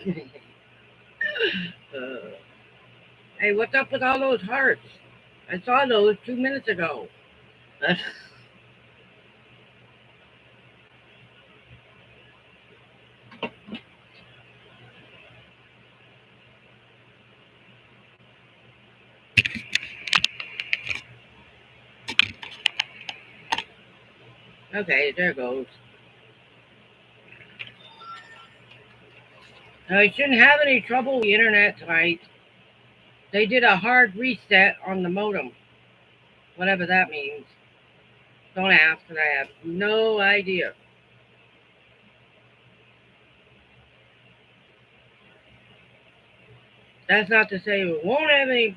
uh, hey, what's up with all those hearts? I saw those 2 minutes ago. Okay, there goes. I shouldn't have any trouble with the internet tonight. They did a hard reset on the modem, whatever that means. Don't ask, because I have no idea. That's not to say we won't have any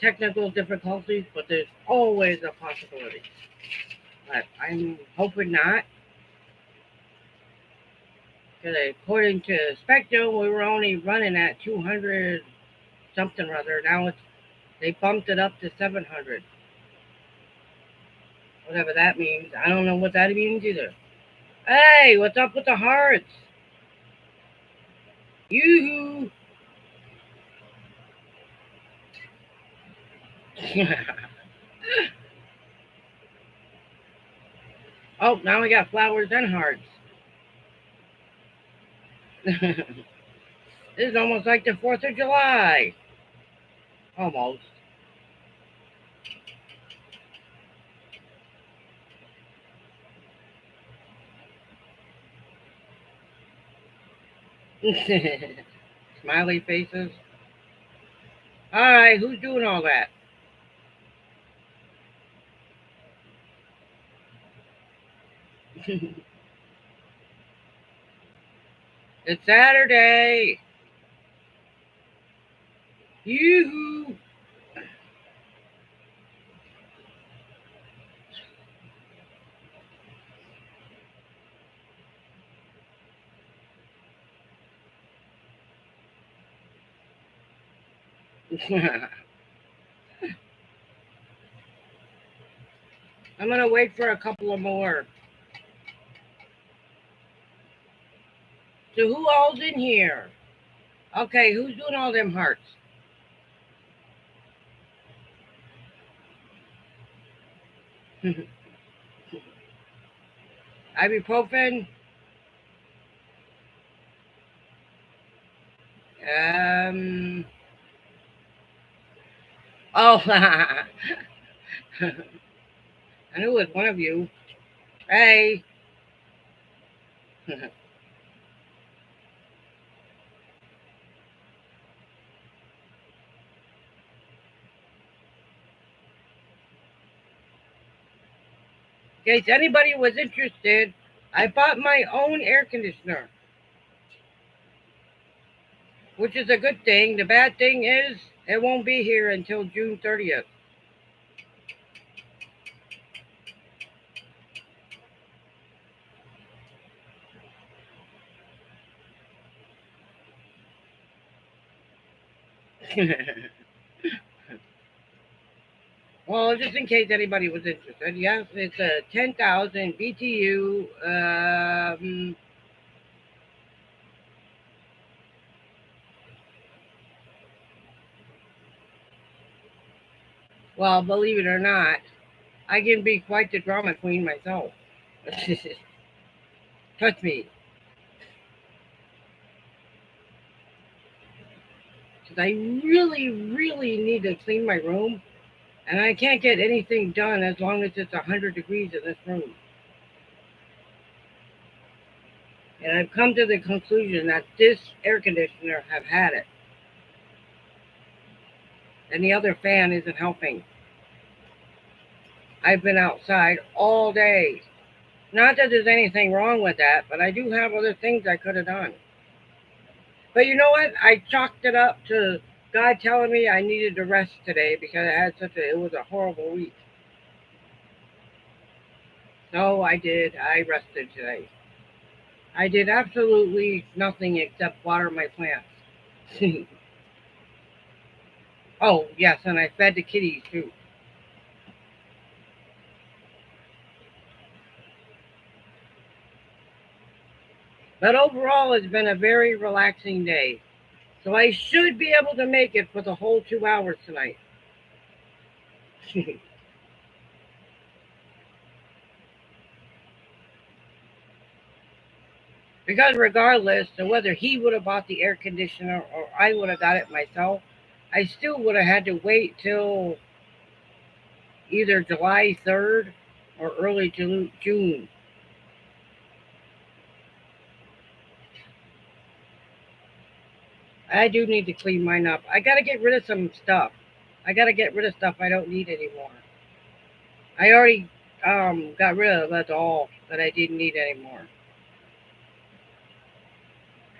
technical difficulties, but there's always a possibility. But I'm hoping not, because according to Spectrum, we were only running at 200 something or other. Now they bumped it up to 700, whatever that means. I don't know what that means either. Hey, what's up with the hearts? Yoo-hoo! Oh, now we got flowers and hearts. This is almost like the 4th of July. Almost. Smiley faces. All right, who's doing all that? It's Saturday. Yoo-hoo! I'm gonna wait for a couple of more. So who all's in here? Okay, who's doing all them hearts? Ibuprofen. Um. Oh, I knew it was one of you. Hey. In case anybody was interested, I bought my own air conditioner, which is a good thing. The bad thing is it won't be here until June 30th. Well, just in case anybody was interested, yes, it's a 10,000 BTU. Well, believe it or not, I can be quite the drama queen myself. Trust me, because I really, really need to clean my room, and I can't get anything done as long as it's 100 degrees in this room. And I've come to the conclusion that this air conditioner have had it, and the other fan isn't helping. I've been outside all day. Not that there's anything wrong with that, but I do have other things I could have done. But you know what? I chalked it up to God telling me I needed to rest today because it was a horrible week. So I did. I rested today. I did absolutely nothing except water my plants. Oh, yes, and I fed the kitties too. But overall, it's been a very relaxing day. So I should be able to make it for the whole 2 hours tonight. Because regardless of whether he would have bought the air conditioner or I would have got it myself, I still would have had to wait till either July 3rd or early June. I do need to clean mine up. I got to get rid of some stuff. I got to get rid of stuff I don't need anymore. I already got rid of a doll that I didn't need anymore.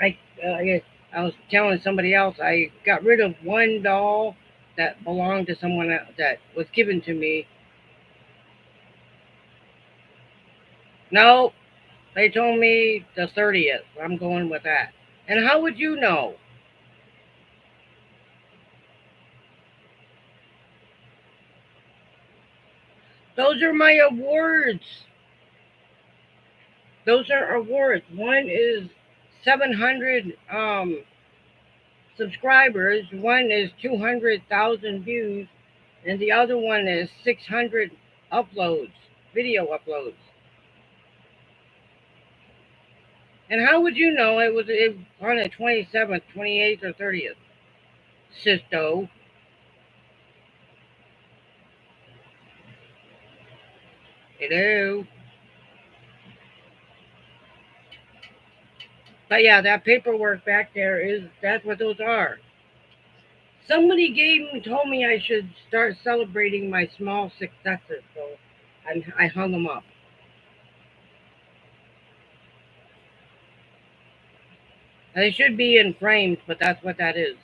I I was telling somebody else I got rid of one doll that belonged to someone else, that was given to me. No, they told me the 30th. I'm going with that. And how would you know? Those are my awards. Those are awards. One is 700 subscribers. One is 200,000 views, and the other one is 600 uploads, video uploads. And how would you know it on the 27th, 28th, or 30th? Sisto. Hello. But yeah, that paperwork back there that's what those are. Somebody told me I should start celebrating my small successes, so I hung them up. They should be in frames, but that's what that is.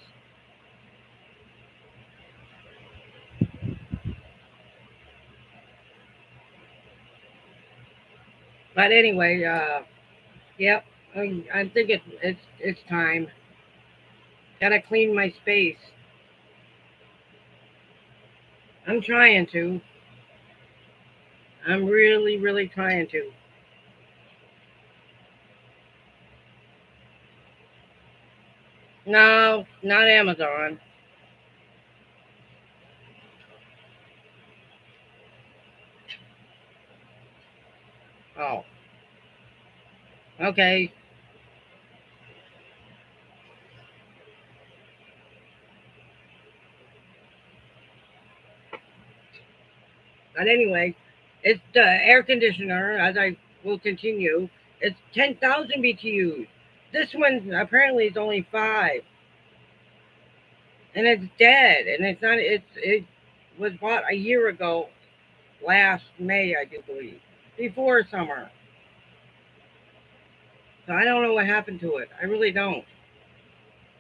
But anyway, yep, I think it's time. Gotta clean my space. I'm trying to. I'm really, really trying to. No, not Amazon. Oh, okay. But anyway, it's the air conditioner, as I will continue. It's 10,000 BTUs. This one apparently is only five, and it's dead. And it's not. It was bought a year ago, last May, I do believe, before summer. So I don't know what happened to it. I really don't.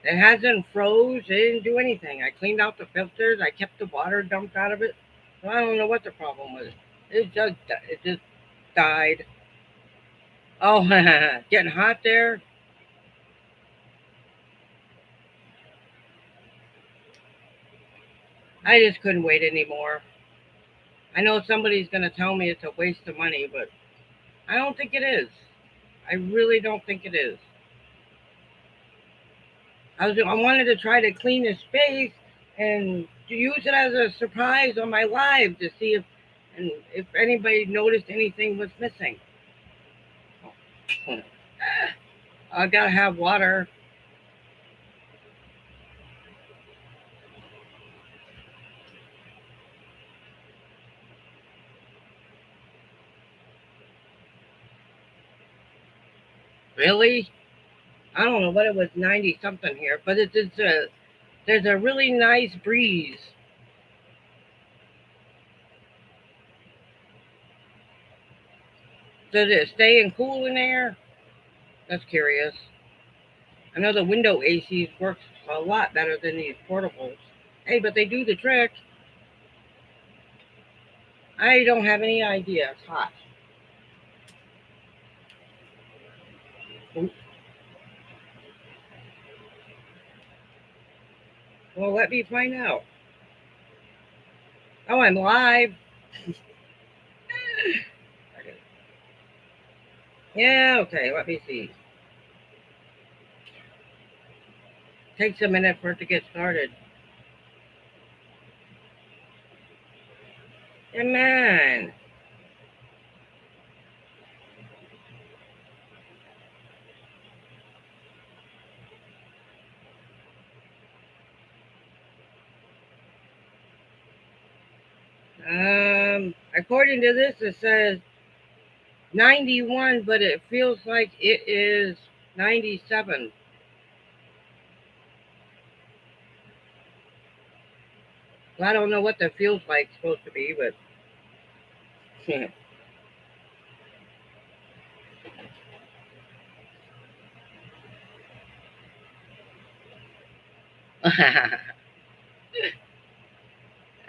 It hasn't froze. It didn't do anything. I cleaned out the filters. I kept the water dumped out of it. So I don't know what the problem was. It just died. Oh, getting hot there. I just couldn't wait anymore. I know somebody's going to tell me it's a waste of money, but I don't think it is. I really don't think it is. I wanted to try to clean the space and to use it as a surprise on my live to see if anybody noticed anything was missing. I gotta have water. Really? I don't know what it was, 90 something here, but there's a really nice breeze. Does it stay in cool in there? That's curious. I know the window ACs works a lot better than these portables. Hey, but they do the trick. I don't have any idea. It's hot. Well, let me find out. Oh, I'm live. Yeah, okay, let me see. Takes a minute for it to get started. Amen. According to this, it says 91, but it feels like it is 97. Well, I don't know what that feels like supposed to be, but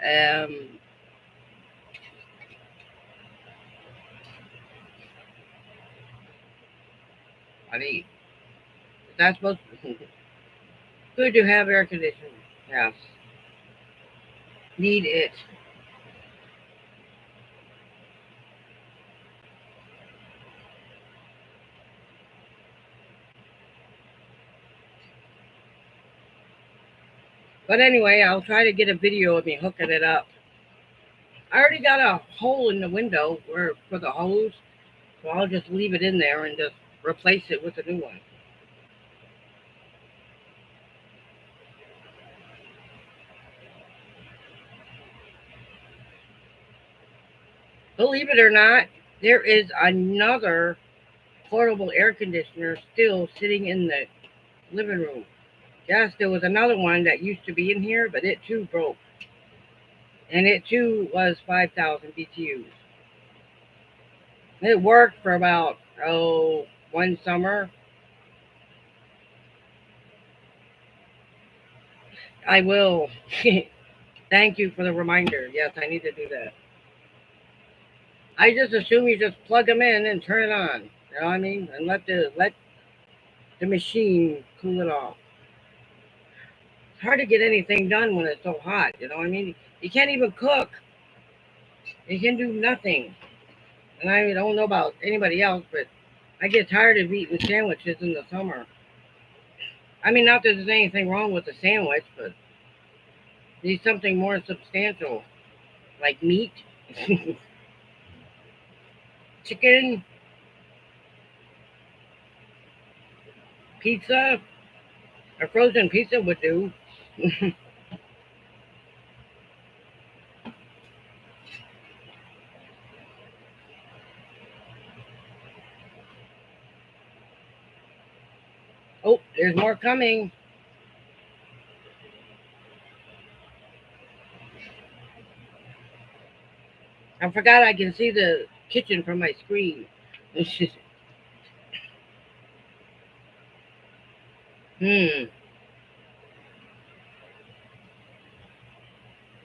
um, I mean, that's supposed to, good to have air conditioning. Yes, need it. But anyway, I'll try to get a video of me hooking it up. I already got a hole in the window where for the hose, so I'll just leave it in there and just replace it with a new one. Believe it or not, there is another portable air conditioner still sitting in the living room. Yes, there was another one that used to be in here, but it too broke. And it too was 5,000 BTUs. It worked for about, one summer. I will. Thank you for the reminder. Yes, I need to do that. I just assume you just plug them in and turn it on. You know what I mean? And let the machine cool it off. It's hard to get anything done when it's so hot. You know what I mean? You can't even cook. You can do nothing. And I don't know about anybody else, but I get tired of eating sandwiches in the summer. I mean, not that there's anything wrong with the sandwich, but need something more substantial, like meat, chicken, pizza. A frozen pizza would do. Oh, there's more coming. I forgot I can see the kitchen from my screen. Hmm.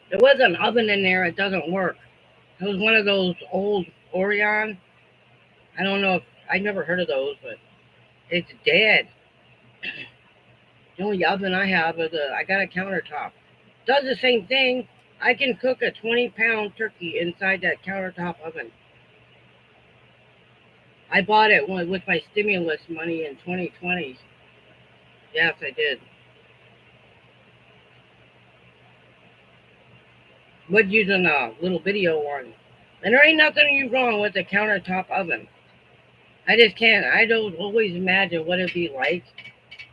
There was an oven in there. It doesn't work. It was one of those old Orion. I don't know if I never heard of those, but it's dead. The only oven I have is I got a countertop. Does the same thing. I can cook a 20-pound turkey inside that countertop oven. I bought it with my stimulus money in 2020. Yes, I did. Would using a little video one. And there ain't nothing wrong with a countertop oven. I just can't. I don't always imagine what it'd be like.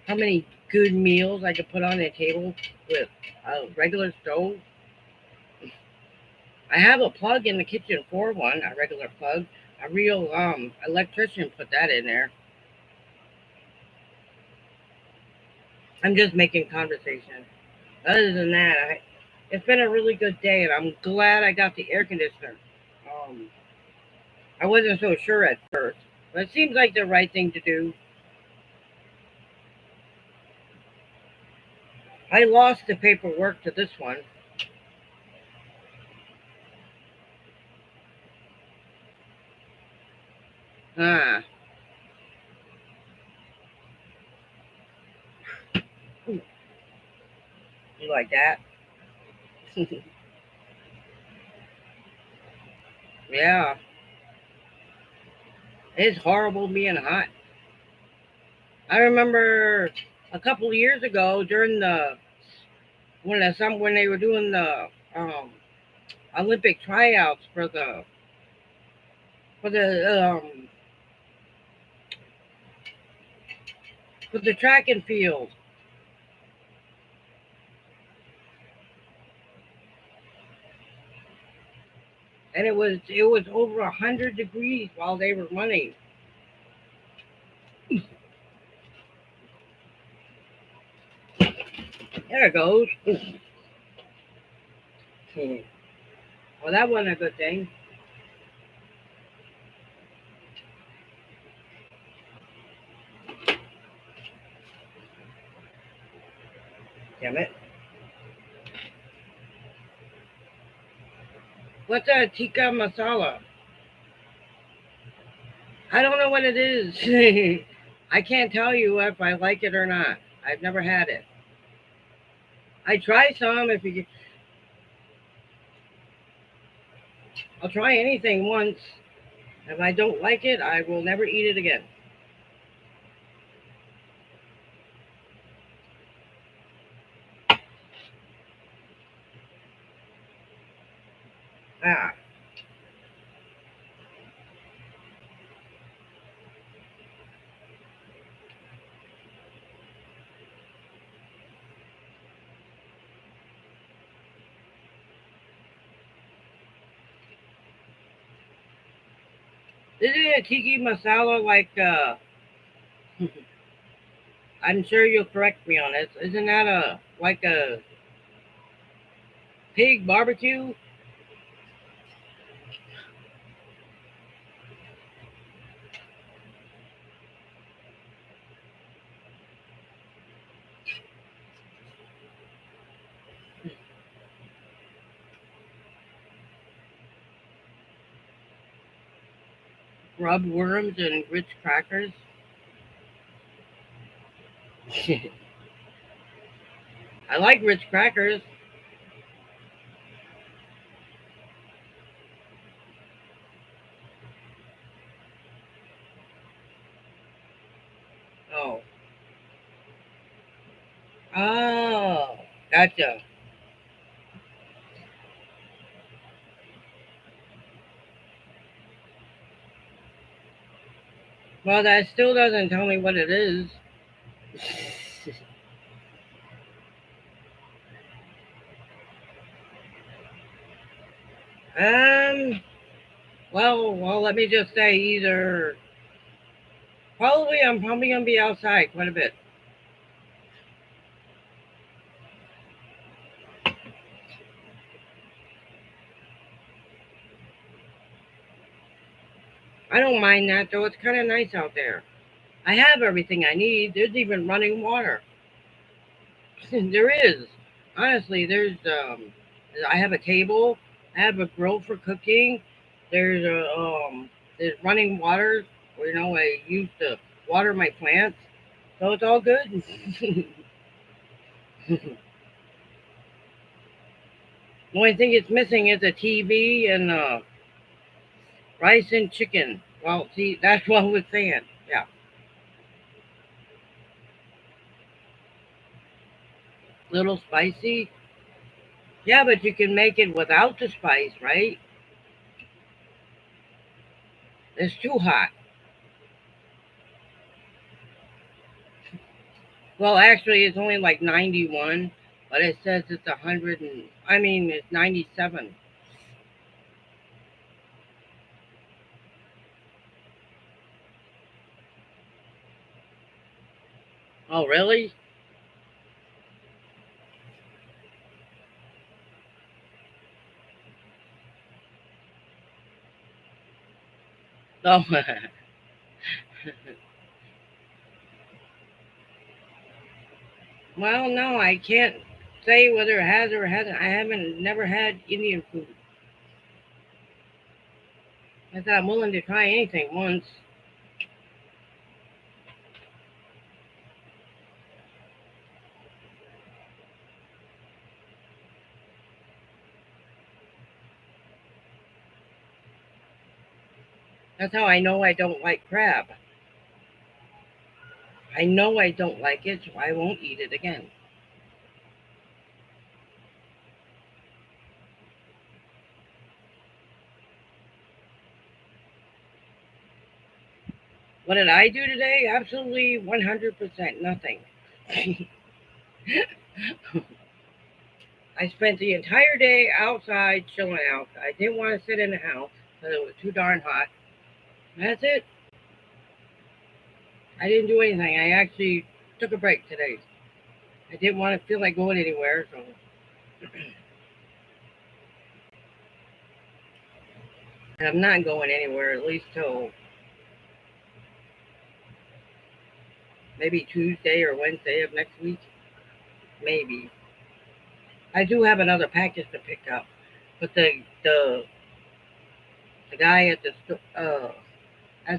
How many good meals I could put on the table with a regular stove. I have a plug in the kitchen for one, a regular plug. A real electrician put that in there. I'm just making conversation. Other than that, it's been a really good day, and I'm glad I got the air conditioner. Um, I wasn't so sure at first, but it seems like the right thing to do. I lost the paperwork to this one. Ah, you like that? Yeah, it's horrible being hot. I remember a couple of years ago during when they were doing the Olympic tryouts for the for the track and field, and it was over 100 degrees while they were running. There it goes. Well, that wasn't a good thing. Damn it. What's a tikka masala? I don't know what it is. I can't tell you if I like it or not. I've never had it. I try some if you. I'll try anything once. If I don't like it, I will never eat it again. Ah, isn't a tiki masala like? I'm sure you'll correct me on this. Isn't that a like a pig barbecue? Rub worms and Ritz crackers. I like Ritz crackers. Oh, oh, gotcha. Well, that still doesn't tell me what it is. um. Well. Let me just say either. Probably, I'm probably gonna be outside quite a bit. I don't mind that though. It's kind of nice out there. I have everything I need. There's even running water. There is. Honestly, I have a table. I have a grill for cooking. There's there's running water. I use to water my plants. So it's all good. The only thing it's missing is a TV and rice and chicken. Well, see, that's what I was saying. Yeah. Little spicy. Yeah, but you can make it without the spice, right? It's too hot. Well, actually, it's only like 91, but it says it's 100 and I mean it's 97. Oh, really? Oh, well, no, I can't say whether it has or hasn't. I haven't never had Indian food. I said I'm willing to try anything once. That's how I know I don't like crab. I know I don't like it, so I won't eat it again. What did I do today? Absolutely 100% nothing. I spent the entire day outside chilling out. I didn't want to sit in the house because it was too darn hot. That's it. I didn't do anything. I actually took a break today. I didn't want to feel like going anywhere, so I'm not going anywhere at least till maybe Tuesday or Wednesday of next week. Maybe. I do have another package to pick up, but the guy at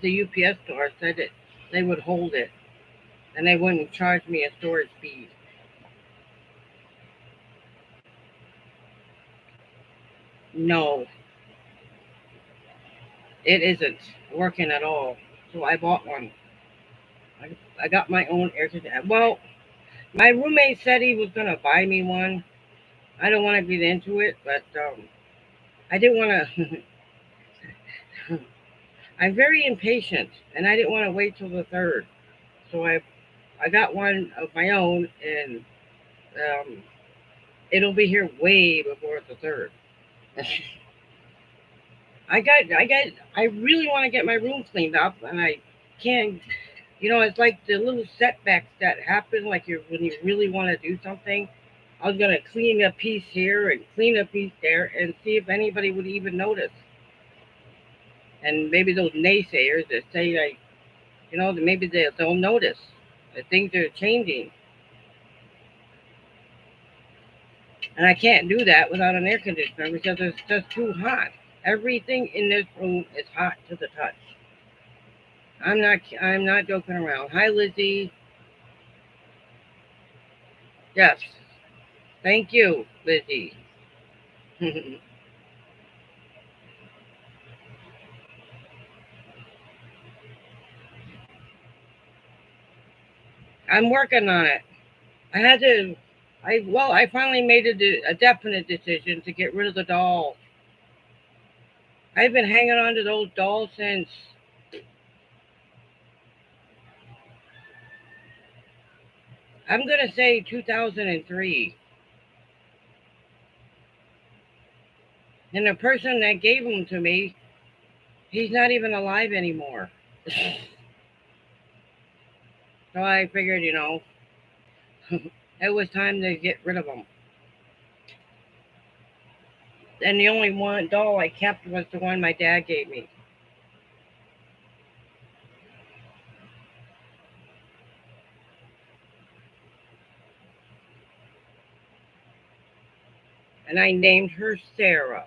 the UPS store said that they would hold it and they wouldn't charge me a storage fee. No, it isn't working at all. So I bought one. I got my own air conditioner. Well, my roommate said he was gonna buy me one. I don't want to get into it, but I didn't want to. I'm very impatient, and I didn't want to wait till the third. So I got one of my own, and um, it'll be here way before the third. I really want to get my room cleaned up, and I can't. It's like the little setbacks that happen, like when you really want to do something. I was gonna clean a piece here and clean a piece there, and see if anybody would even notice. And maybe those naysayers that say like, maybe they'll notice that things are changing. And I can't do that without an air conditioner because it's just too hot. Everything in this room is hot to the touch. I'm not joking around. Hi Lizzie. Yes. Thank you, Lizzie. I'm working on it. I had to I finally made a definite decision to get rid of the dolls. I've been hanging on to those dolls since I'm gonna say 2003. And the person that gave them to me, he's not even alive anymore. So I figured, it was time to get rid of them. And the only one doll I kept was the one my dad gave me. And I named her Sarah.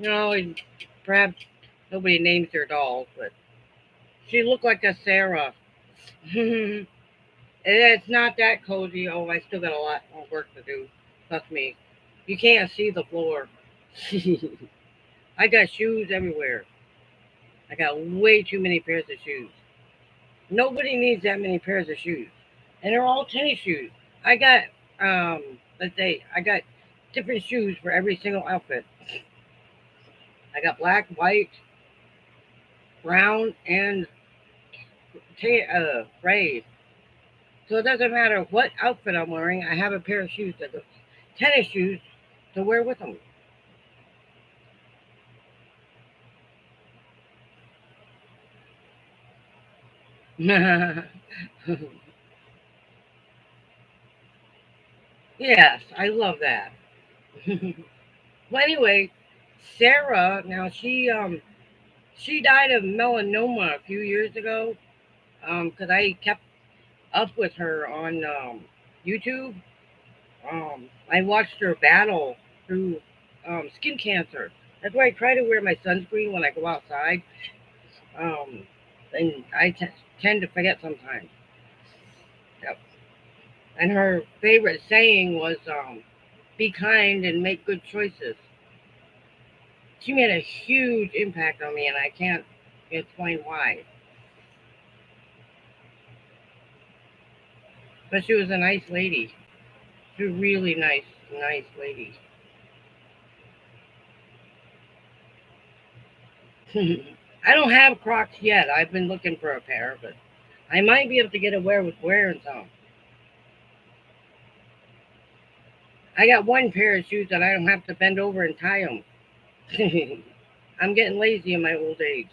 And perhaps nobody names their dolls, but she looked like a Sarah. It's not that cozy. Oh, I still got a lot more work to do. Trust me. You can't see the floor. I got shoes everywhere. I got way too many pairs of shoes. Nobody needs that many pairs of shoes. And they're all tennis shoes. I got let's say I got different shoes for every single outfit. I got black, white, brown, and gray. So it doesn't matter what outfit I'm wearing. I have a pair of shoes tennis shoes to wear with them. Yes, I love that. Well, anyway, Sarah. Now she died of melanoma a few years ago. Because I kept up with her on YouTube. I watched her battle through skin cancer. That's why I try to wear my sunscreen when I go outside. Um, and tend to forget sometimes. Yep. And her favorite saying was, "Be kind and make good choices." She made a huge impact on me, and I can't explain why. But she was a nice lady. She was a really nice lady. I don't have Crocs yet. I've been looking for a pair, but I might be able to get away with wearing some. I got one pair of shoes that I don't have to bend over and tie them. I'm getting lazy in my old age.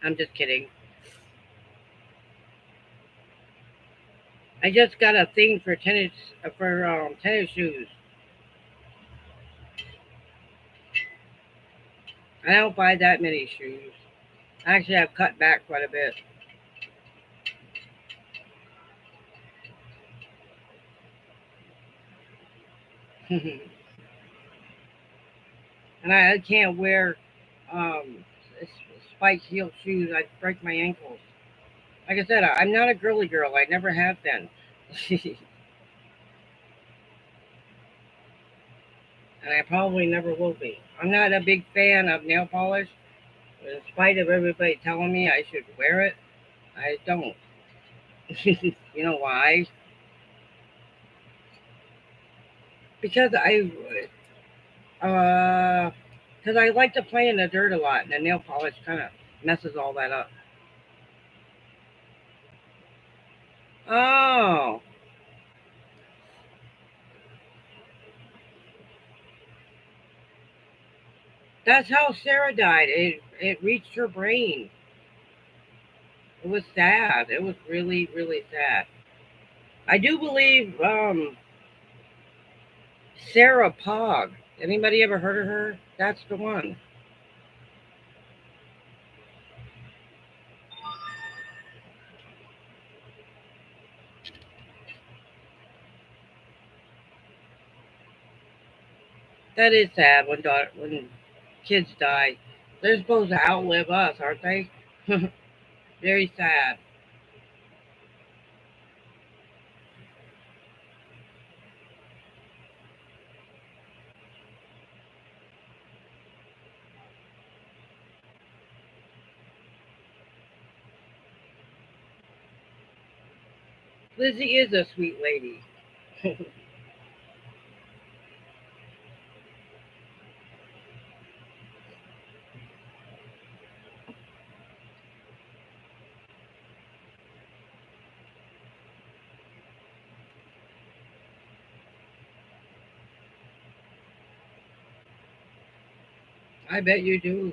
I'm just kidding. I just got a thing for tennis shoes. I don't buy that many shoes. Actually, I've cut back quite a bit. And I can't wear um, spike heel shoes. I break my ankles. Like I said, I'm not a girly girl. I never have been. And I probably never will be. I'm not a big fan of nail polish. In spite of everybody telling me I should wear it, I don't. You know why? Because uh, because I like to play in the dirt a lot, and the nail polish kind of messes all that up. Oh, that's how Sarah died. It reached her brain. It was sad. It was really sad. I do believe Sarah Pog. Anybody ever heard of her? That's the one. That is sad when kids die. They're supposed to outlive us, aren't they? Very sad. Lizzie is a sweet lady. I bet you do.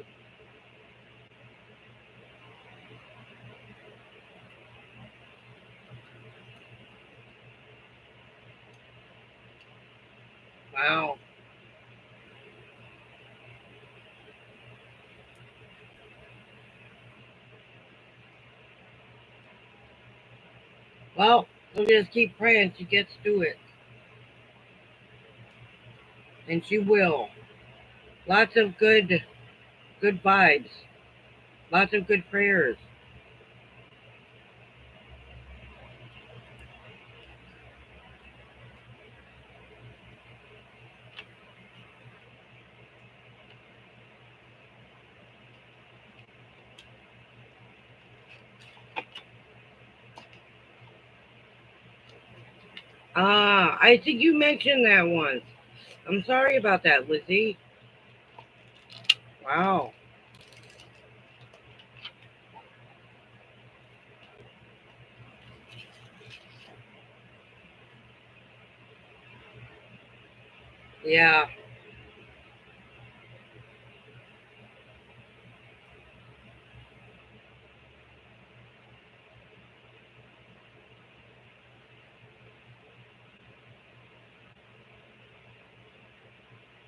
Wow. Well, we'll just keep praying she gets through it, and she will. Lots of good vibes. Lots of good prayers. Ah, I think you mentioned that once. I'm sorry about that, Lizzie. Wow. Yeah.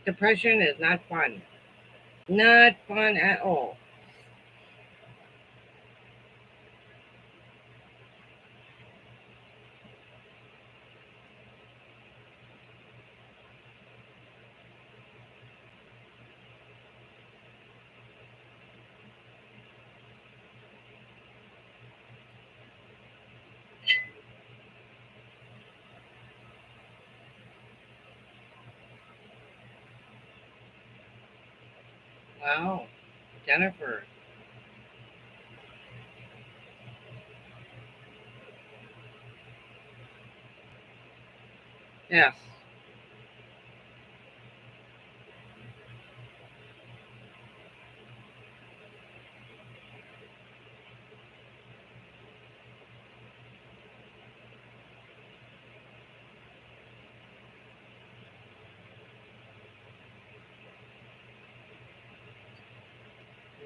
Depression is not fun. Not fun at all. Wow. Jennifer. Yes.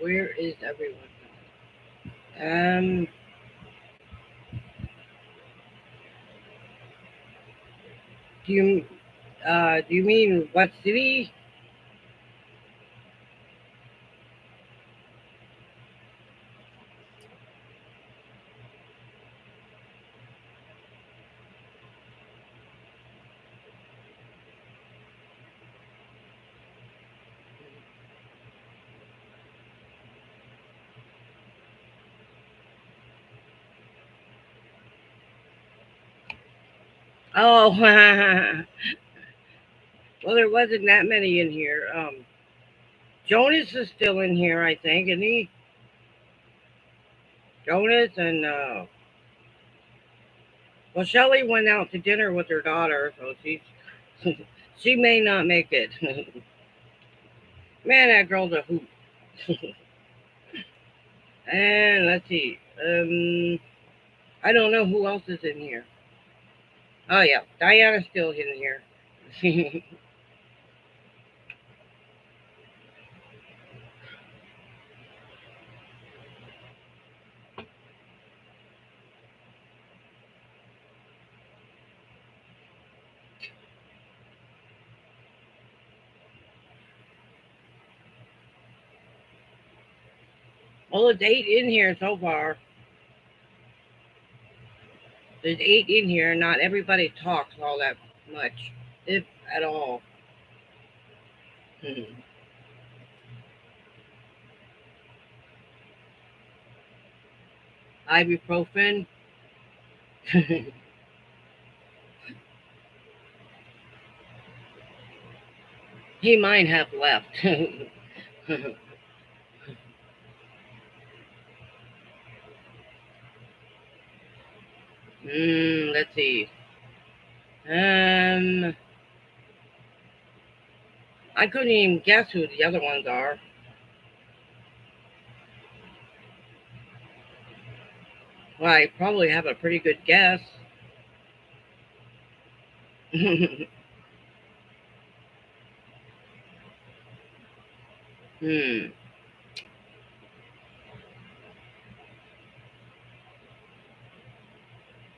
Where is everyone? Um, do you do you mean what city? Oh, well, there wasn't that many in here. Jonas is still in here, I think, and he Jonas and well, Shelly went out to dinner with her daughter, so she's she may not make it. Man, that girl's a hoot. And let's see. I don't know who else is in here. Oh yeah, Diana's still in here. Well, it's eight in here so far. There's eight in here. Not everybody talks all that much, if at all. Ibuprofen. He might have left. Let's see. Um, I couldn't even guess who the other ones are. Well, I probably have a pretty good guess. hmm.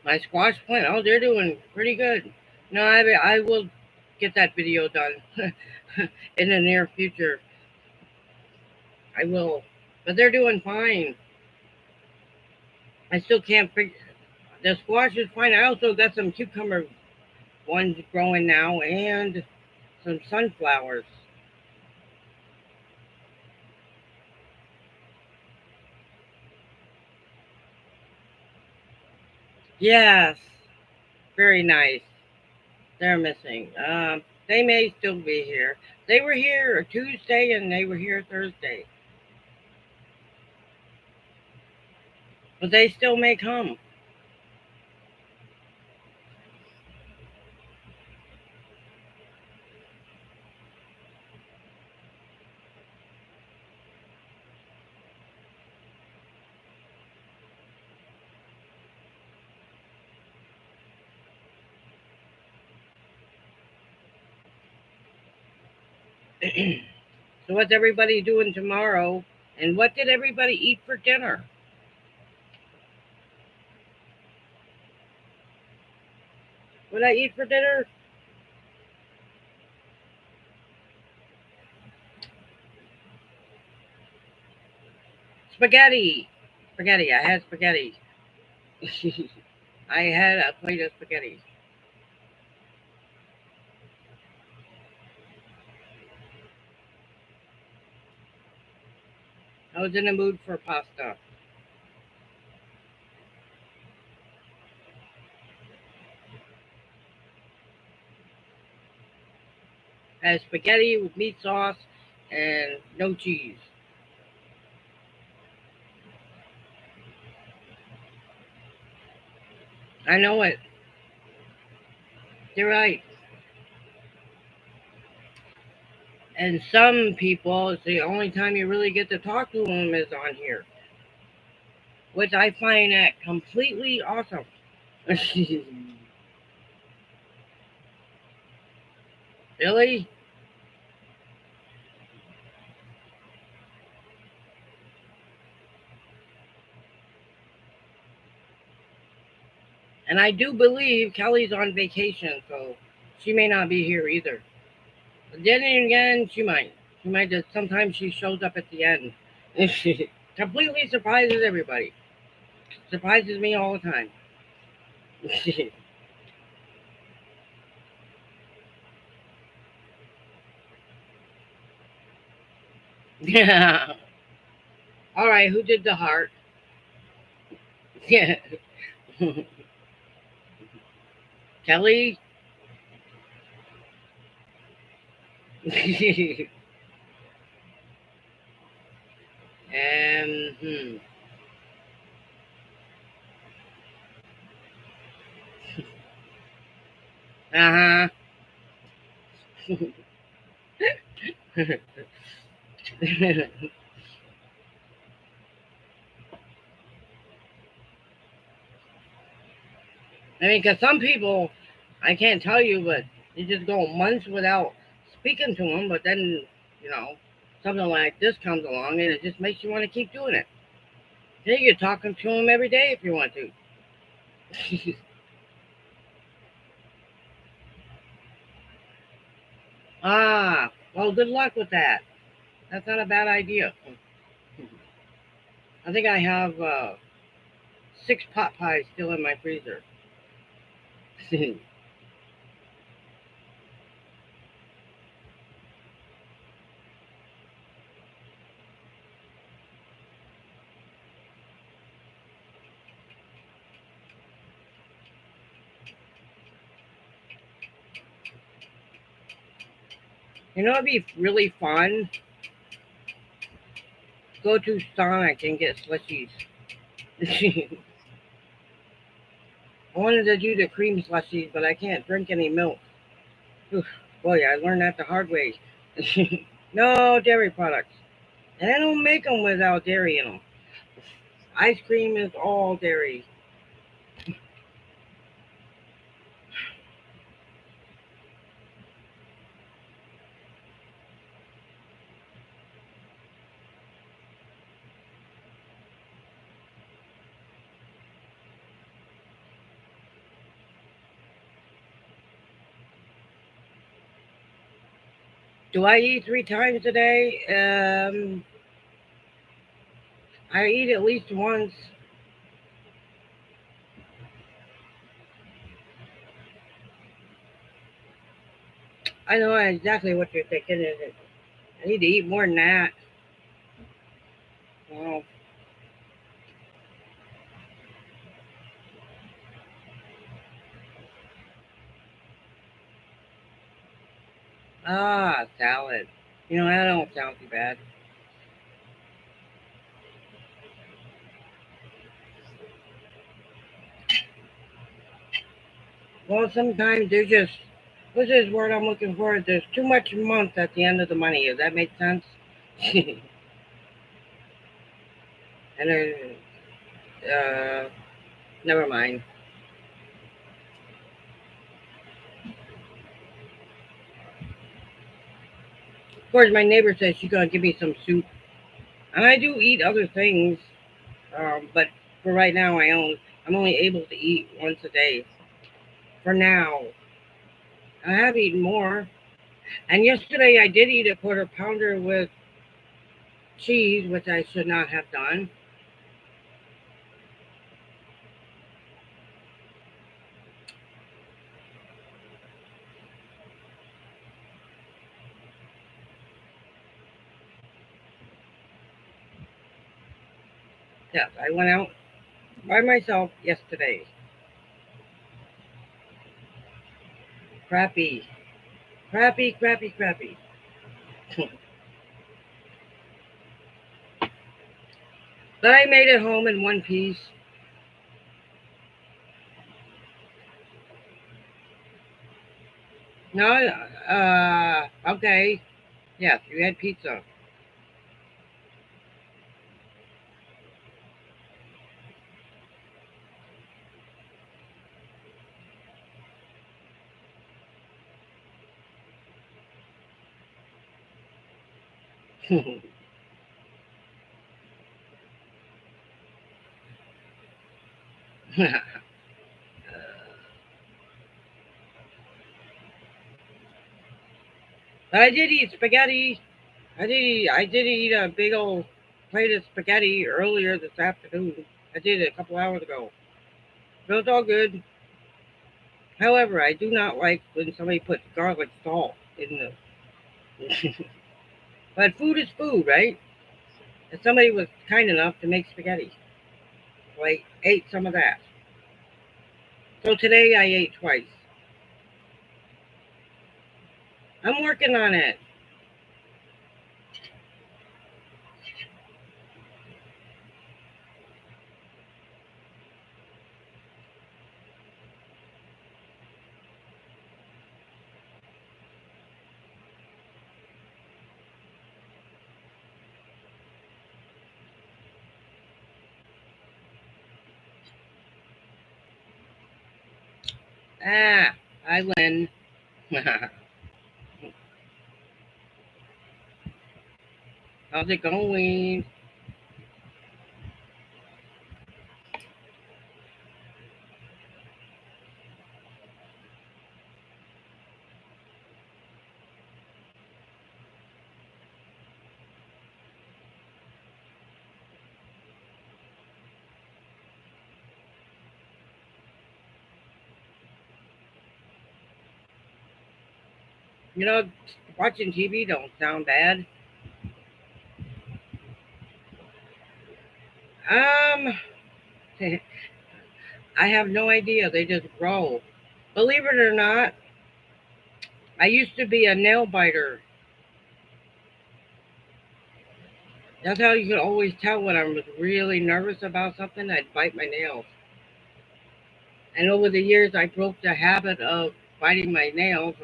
My squash plant. Oh, they're doing pretty good. No, I will get that video done in the near future. I will. But they're doing fine. I still can't figure. The squash is fine. I also got some cucumber ones growing now and some sunflowers. Yes, very nice. They're missing. They may still be here. They were here Tuesday and they were here Thursday, but they still may come. So what's everybody doing tomorrow? And what did everybody eat for dinner? What I eat for dinner? Spaghetti. Spaghetti. I had spaghetti. I had a plate of spaghetti. I was in the mood for pasta. I had spaghetti with meat sauce and no cheese. I know it. You're right. And some people, it's the only time you really get to talk to them is on here, which I find that completely awesome. Really? And I do believe Kelly's on vacation, so she may not be here either. But then again, she might. She might just sometimes she shows up at the end. And she completely surprises everybody. Surprises me all the time. Yeah. All right, who did the heart? Yeah. Kelly. And uh huh. I mean, because some people, I can't tell you, but you just go months without speaking to them, but then, you know, something like this comes along and it just makes you want to keep doing it. Then you're talking to them every day if you want to. Ah, well, good luck with that. That's not a bad idea. I think I have 6 pot pies still in my freezer. You know, it'd be really fun. Go to Sonic and get slushies. I wanted to do the cream slushies, but I can't drink any milk. Oof, boy, I learned that the hard way. No dairy products. And I don't make them without dairy in them. Ice cream is all dairy. Do I eat 3 times a day? I eat at least once. I know exactly what you're thinking. Is it? I need to eat more than that. Well, salad. You know, that don't sound too bad. Well, sometimes there's just, what's this word I'm looking for? There's too much month at the end of the money. Does that make sense? And then, never mind. Of course, my neighbor says she's gonna give me some soup, and I do eat other things, but for right now, I'm only able to eat once a day. For now, I have eaten more, and yesterday I did eat a quarter pounder with cheese, which I should not have done. Yes, I went out by myself yesterday. Crappy, crappy, crappy, crappy. But I made it home in one piece. No, okay. Yes, you had pizza. But I did eat spaghetti. I did eat a big old plate of spaghetti earlier this afternoon. I did it a couple hours ago. So it's all good. However, I do not like when somebody puts garlic salt in the. But food is food, right? And somebody was kind enough to make spaghetti. So I ate some of that. So today I ate twice. I'm working on it. Ah, I win. How's it going? You know, watching TV don't sound bad. Um, I have no idea. They just grow. Believe it or not, I used to be a nail biter. That's how you could always tell when I was really nervous about something. I'd bite my nails. And over the years, I broke the habit of biting my nails.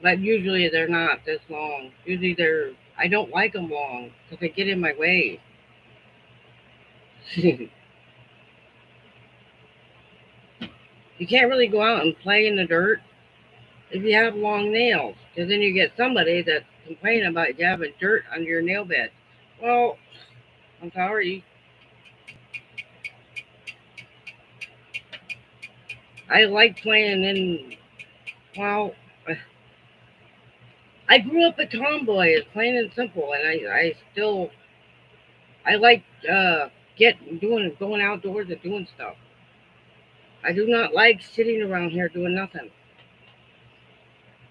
But usually they're not this long. Usually I don't like them long because they get in my way. You can't really go out and play in the dirt if you have long nails, because then you get somebody that's complaining about you having dirt under your nail bed. Well, I'm sorry. I like playing in. Well, I grew up a tomboy, it's plain and simple, and I still I like going outdoors and doing stuff. I do not like sitting around here doing nothing.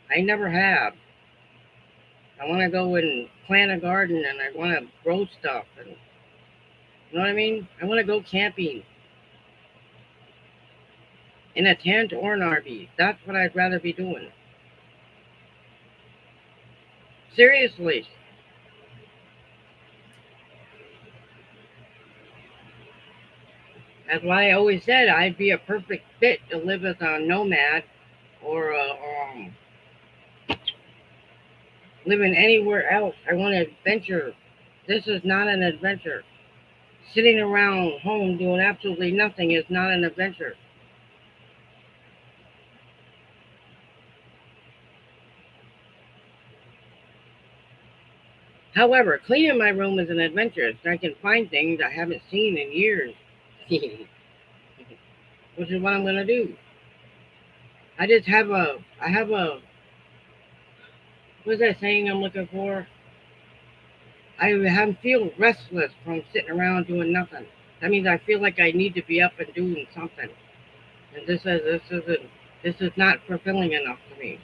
I never have. I want to go and plant a garden, and I want to grow stuff, and you know what I mean. I want to go camping in a tent or an RV. That's what I'd rather be doing. Seriously, that's why I always said I'd be a perfect fit to live as a nomad or living anywhere else. I want to adventure. This is not an adventure. Sitting around home doing absolutely nothing is not an adventure. However, cleaning my room is an adventure. I can find things I haven't seen in years, which is what I'm gonna do. I have a, what's that saying I'm looking for? Feel restless from sitting around doing nothing. That means I feel like I need to be up and doing something. And this is not fulfilling enough to me.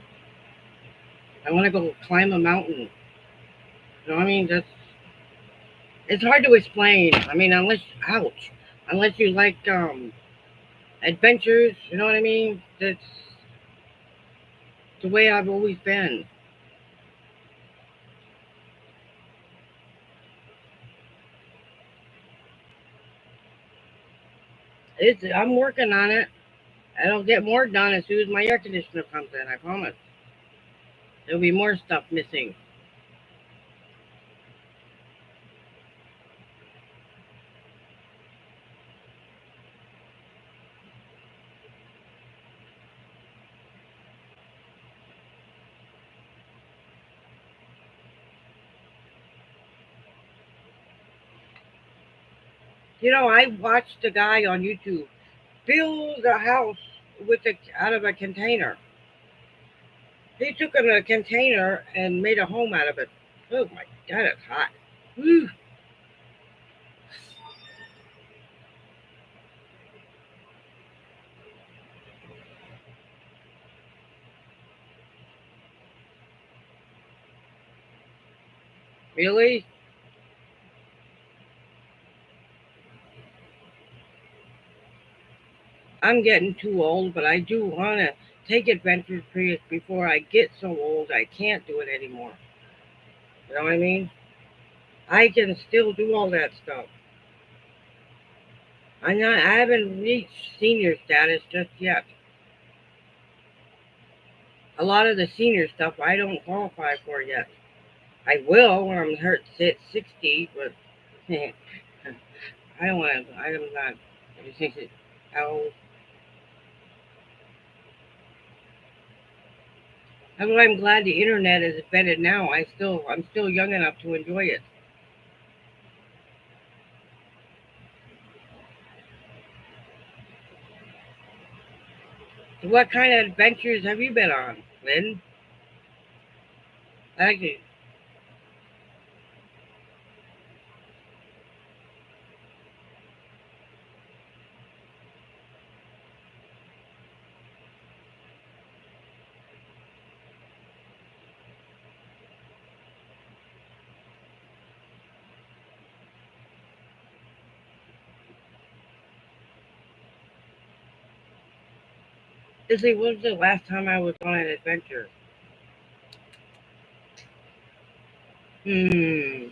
I want to go climb a mountain. You know what I mean? It's hard to explain. I mean, unless you like adventures. You know what I mean? That's the way I've always been. I'm working on it. I'll get more done as soon as my air conditioner comes in. I promise. There'll be more stuff missing. I watched a guy on YouTube build a house out of a container. He took a container and made a home out of it. Oh my God, it's hot. Whew. Really? I'm getting too old, but I do want to take adventures before I get so old I can't do it anymore. You know what I mean? I can still do all that stuff. I haven't reached senior status just yet. A lot of the senior stuff I don't qualify for yet. I will when I'm hurt 60, but I don't want to. I'm not. How? That's why I'm glad the internet is invented now. I'm still young enough to enjoy it. So what kind of adventures have you been on, Lynn? Actually, Disney, when was the last time I was on an adventure? Hmm.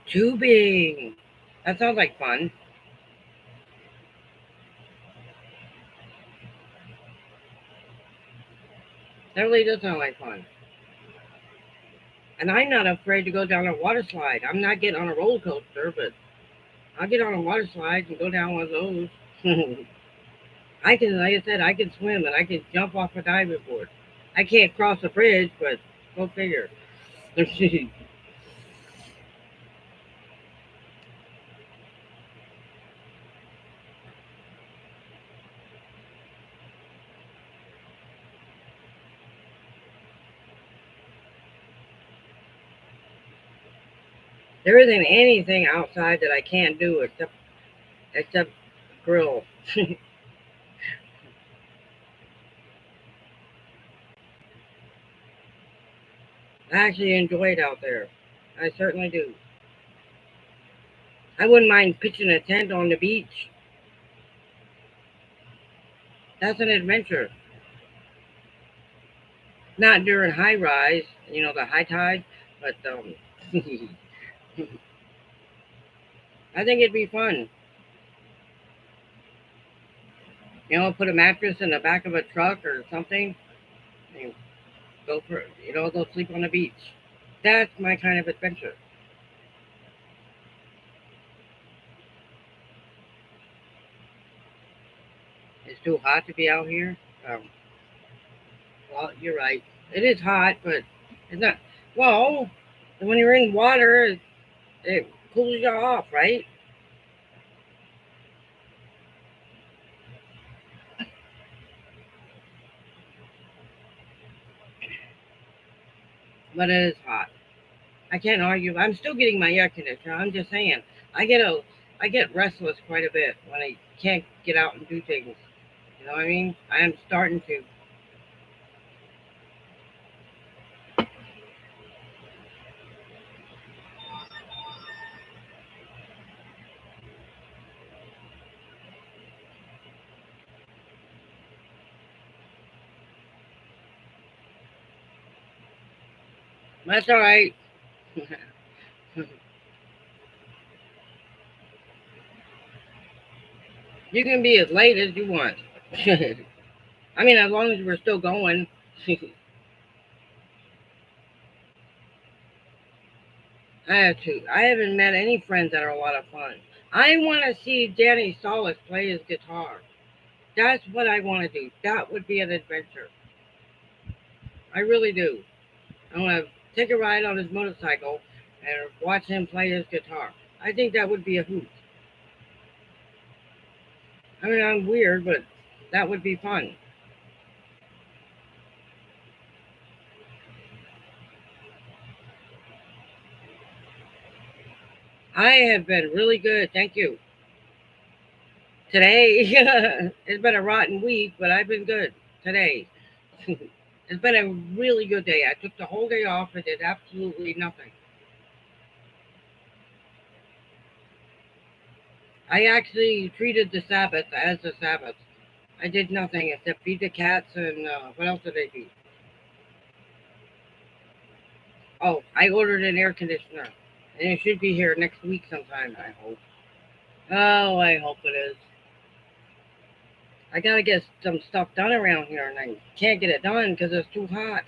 Tubing. That sounds like fun. That really does sound like fun. And I'm not afraid to go down a water slide. I'm not getting on a roller coaster, but I'll get on a water slide and go down one of those. I can, like I said, I can swim and I can jump off a diving board. I can't cross a bridge, but go figure. There isn't anything outside that I can't do except grill. I actually enjoy it out there. I certainly do. I wouldn't mind pitching a tent on the beach. That's an adventure. Not during high rise, the high tide, but I think it'd be fun. Put a mattress in the back of a truck or something and go sleep on the beach. That's my kind of adventure. It's too hot to be out here. Um, well, you're right. It is hot, but it's not. Well, when you're in water, it cools you off, right? But it is hot. I can't argue. I'm still getting my air conditioner. I'm just saying. I get a, I get restless quite a bit when I can't get out and do things. You know what I mean? I am starting to. That's all right. You can be as late as you want. I mean, as long as we're still going. I have to. I haven't met any friends that are a lot of fun. I want to see Danny Solis play his guitar. That's what I want to do. That would be an adventure. I really do. I want to take a ride on his motorcycle and watch him play his guitar. I think that would be a hoot. I mean, I'm weird, but that would be fun. I have been really good. Thank you. Today, it's been a rotten week, but I've been good today. It's been a really good day. I took the whole day off and did absolutely nothing. I actually treated the Sabbath as the Sabbath. I did nothing except feed the cats and what else did I do? Oh, I ordered an air conditioner, and it should be here next week sometime. I hope. Oh, I hope it is. I gotta get some stuff done around here, and I can't get it done because it's too hot.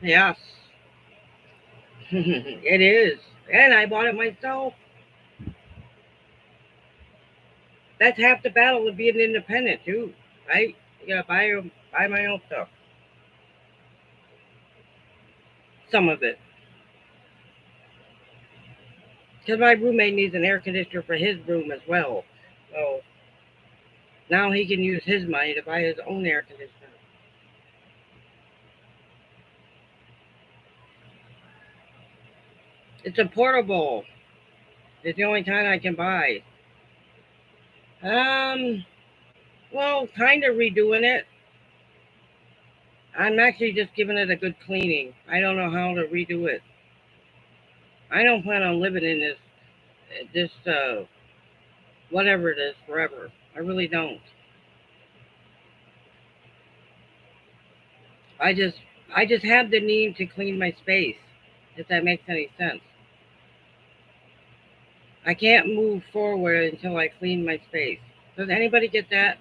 Yes, it is, and I bought it myself. That's half the battle of being independent too, right? You gotta buy my own stuff. Some of it, because my roommate needs an air conditioner for his room as well. So now he can use his money to buy his own air conditioner. It's a portable. It's the only kind I can buy. Um, well, kind of redoing it. I'm actually just giving it a good cleaning. I don't know how to redo it. I don't plan on living in this whatever it is forever. I really don't. I just I just have the need to clean my space. If that makes any sense. I can't move forward until I clean my space. Does anybody get that?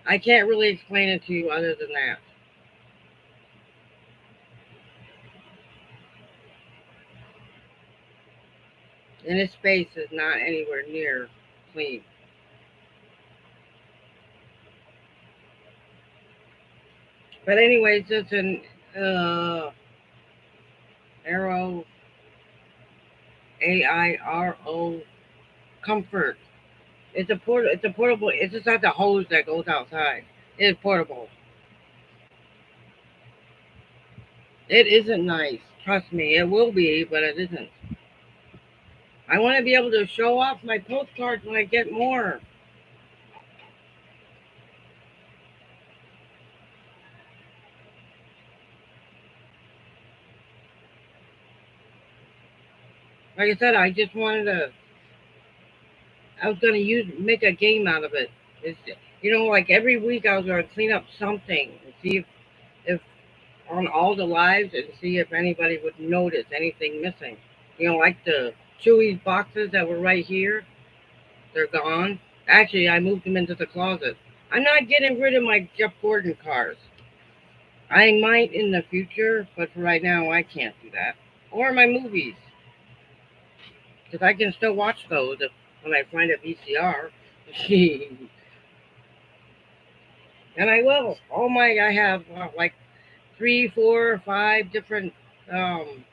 I can't really explain it to you other than that. And his space is not anywhere near clean. But anyways, it's an Arrow AIRO Comfort. It's a portable. It's just not the hose that goes outside. It's portable. It isn't nice. Trust me, it will be, but it isn't. I want to be able to show off my postcards when I get more. Like I said, I just wanted to. I was gonna make a game out of it. It's, like every week I was gonna clean up something and see if on all the lives and see if anybody would notice anything missing. Like the Chewy's boxes that were right here, they're gone. Actually, I moved them into the closet. I'm not getting rid of my Jeff Gordon cars. I might in the future, but for right now, I can't do that. Or my movies, because I can still watch those when I find a VCR. And I will. I have like three, four, five different um,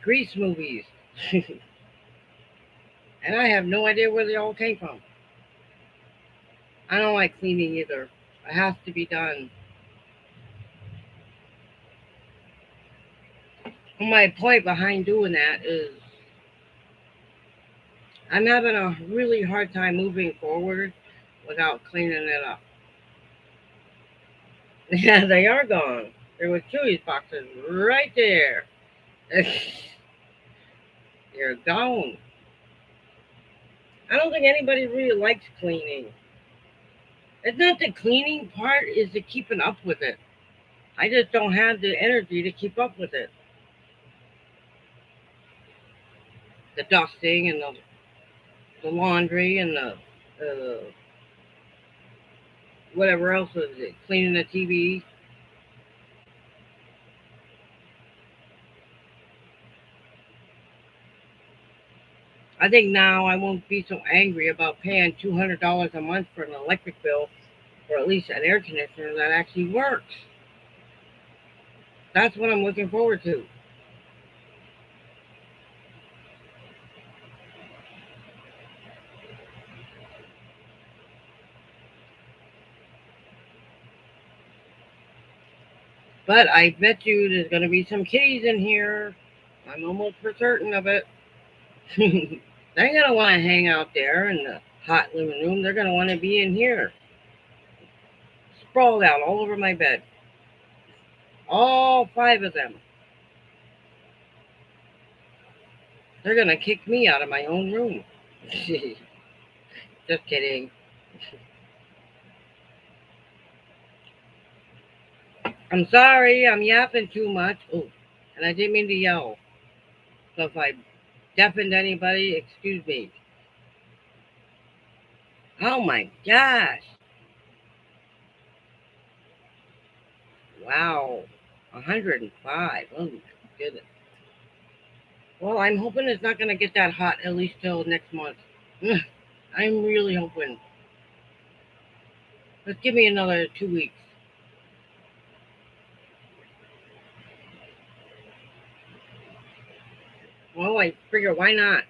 Grease movies, and I have no idea where they all came from. I don't like cleaning either. It has to be done. My point behind doing that is I'm having a really hard time moving forward without cleaning it up. Yeah, they are gone. There was Chewy's boxes right there. They're gone. I don't think anybody really likes cleaning. It's not the cleaning part, it's the keeping up with it. I just don't have the energy to keep up with it. The dusting and the laundry and the whatever else is it, cleaning the TV. I think now I won't be so angry about paying $200 a month for an electric bill or at least an air conditioner that actually works. That's what I'm looking forward to. But I bet you there's going to be some kitties in here. I'm almost for certain of it. They're going to want to hang out there in the hot living room. They're going to want to be in here, sprawled out all over my bed. All five of them. They're going to kick me out of my own room. Just kidding. I'm sorry, I'm yapping too much. Oh, and I didn't mean to yell. So if I deafened anybody, excuse me. Oh my gosh. Wow. 105. Oh my goodness. Well, I'm hoping it's not going to get that hot at least till next month. I'm really hoping. Let's give me another 2 weeks. Well, I figure why not?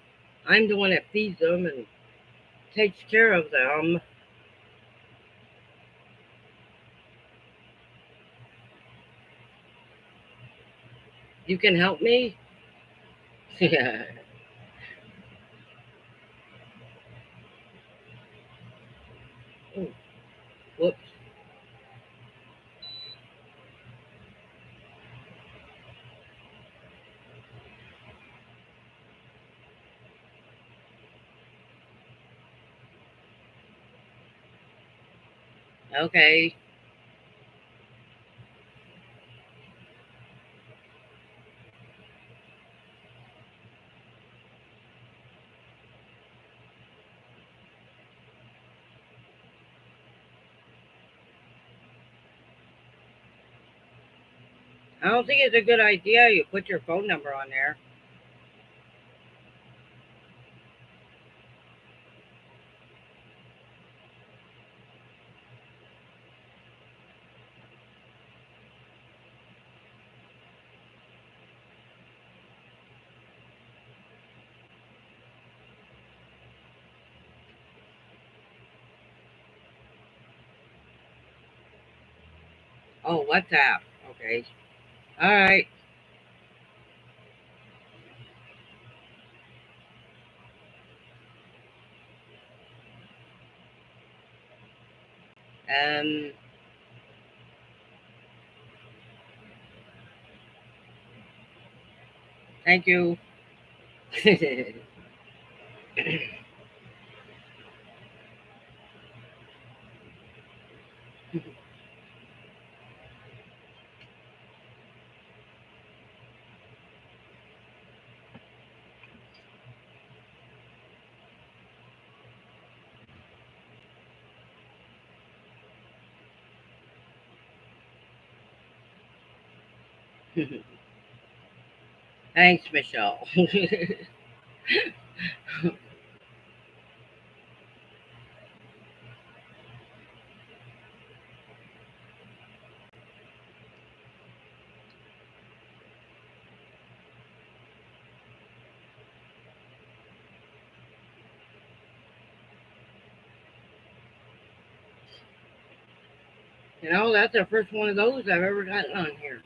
I'm the one that feeds them and takes care of them. You can help me? Yeah. Oh, whoops. Okay. I don't think it's a good idea you put your phone number on there. Oh, WhatsApp. Okay. All right. Um, thank you. Thanks, Michelle. That's the first one of those I've ever gotten on here.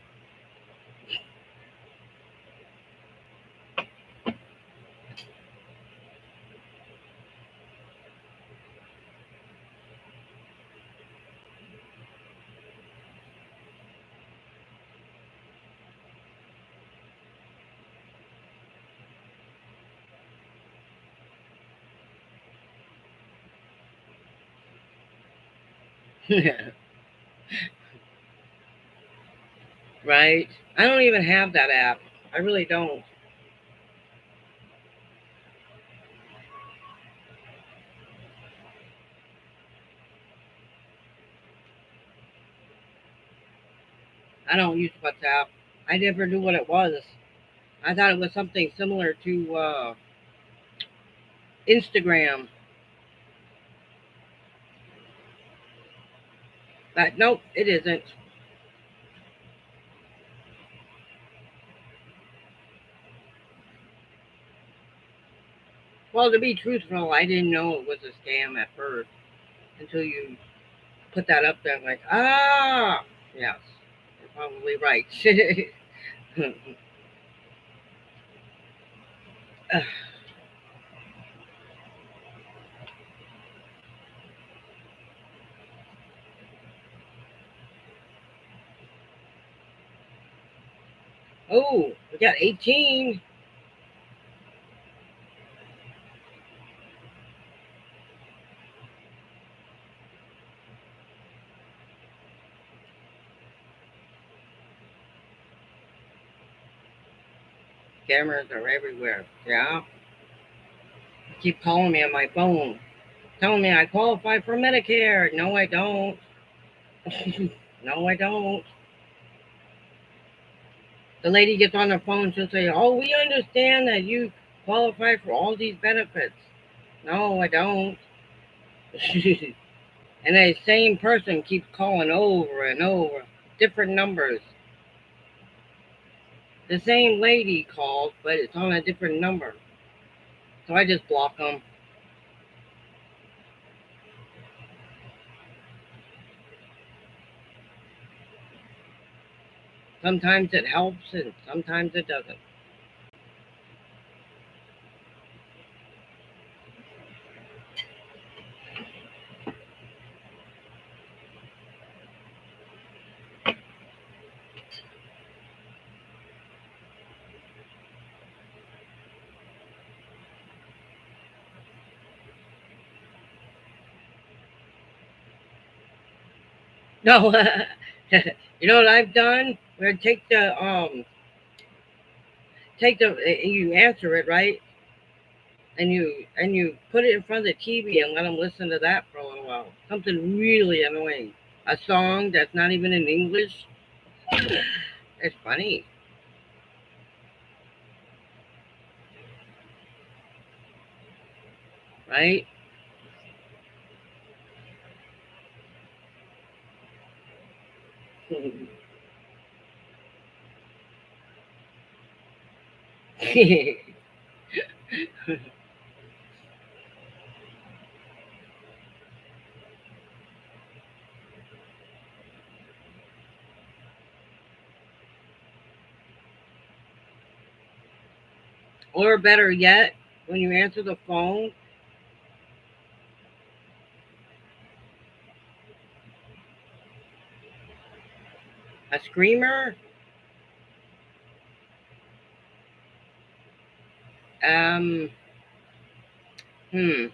Right? I don't even have that app. I really don't. I don't use WhatsApp. I never knew what it was. I thought it was something similar to Instagram. But nope, it isn't. Well, to be truthful, I didn't know it was a scam at first until you put that up there. I'm like, ah, yes, you're probably right. Oh, we got 18. Cameras are everywhere. Yeah. Keep calling me on my phone, telling me I qualify for Medicare. No, I don't. No, I don't. The lady gets on the phone, she'll say, "Oh, we understand that you qualify for all these benefits." No, I don't. And the same person keeps calling over and over, different numbers. The same lady calls, but it's on a different number. So I just block them. Sometimes it helps and sometimes it doesn't. No, you know what I've done? Where take the you answer it right, and you put it in front of the TV and let them listen to that for a little while. Something really annoying. A song that's not even in English. It's funny, right? Or better yet, when you answer the phone, a screamer. Um, hmm.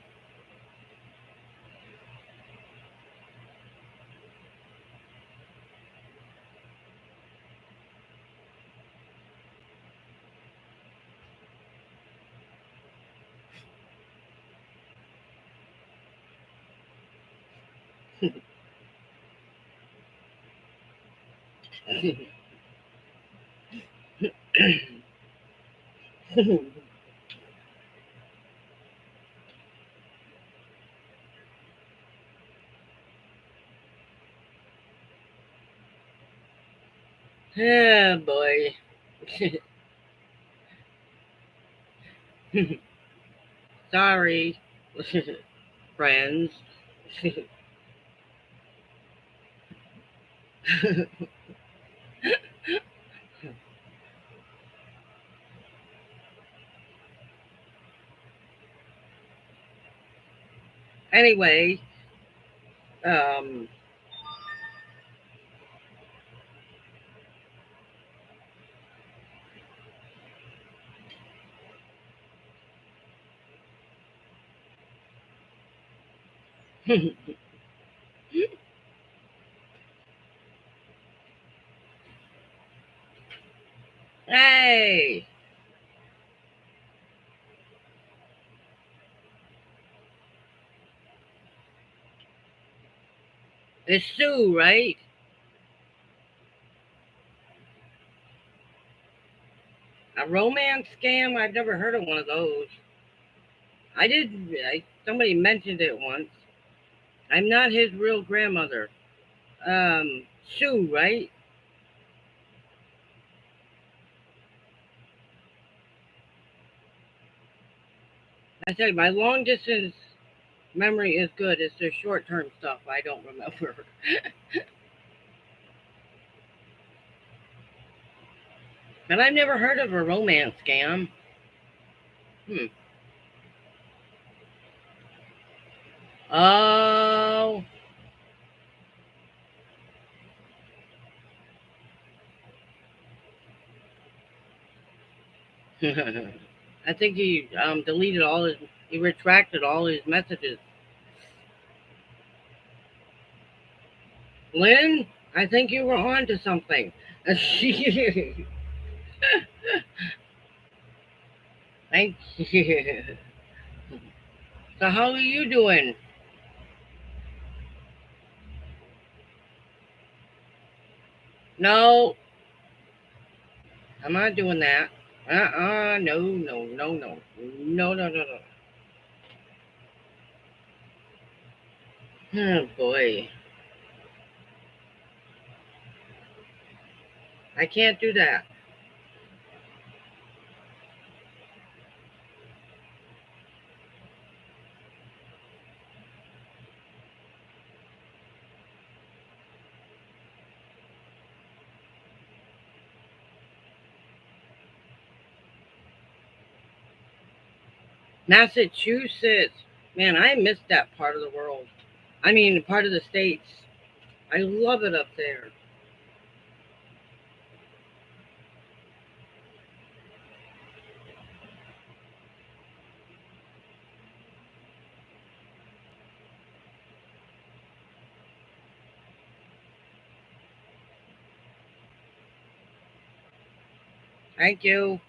Oh boy. Sorry, friends. Anyway, um, It's Sue, right? A romance scam? I've never heard of one of those. I did. Somebody mentioned it once. I'm not his real grandmother. Sue, right? I said my long distance memory is good. It's the short term stuff I don't remember. But I've never heard of a romance scam. Hmm. Oh. I think he deleted all his. He retracted all his messages. Lynn, I think you were on to something. Thank you. So how are you doing? No, I'm not doing that. No, no, no, no, no, no, no, no. Oh boy, I can't do that. Massachusetts, man, I miss that part of the world. I mean, part of the states. I love it up there. Thank you.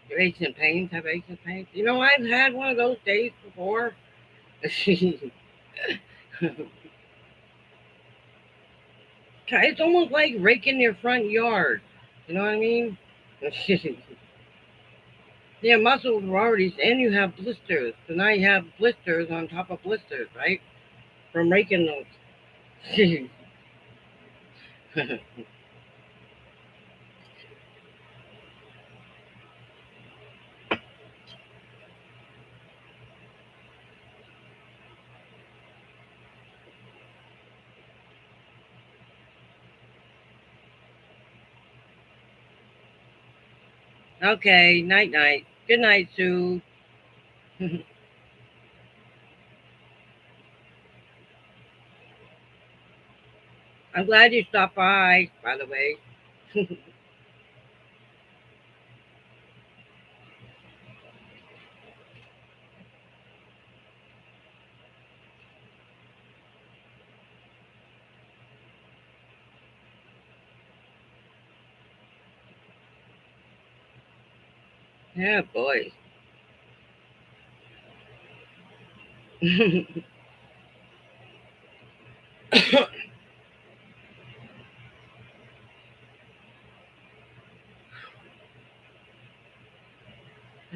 Your aches and pains have aches and pains. You know, I've had one of those days before. It's almost like raking your front yard. You know what I mean? Yeah, muscles were already, and you have blisters. So now you have blisters on top of blisters, right? From raking those. Okay, night night. Good night, Sue. I'm glad you stopped by the way. Yeah, boy.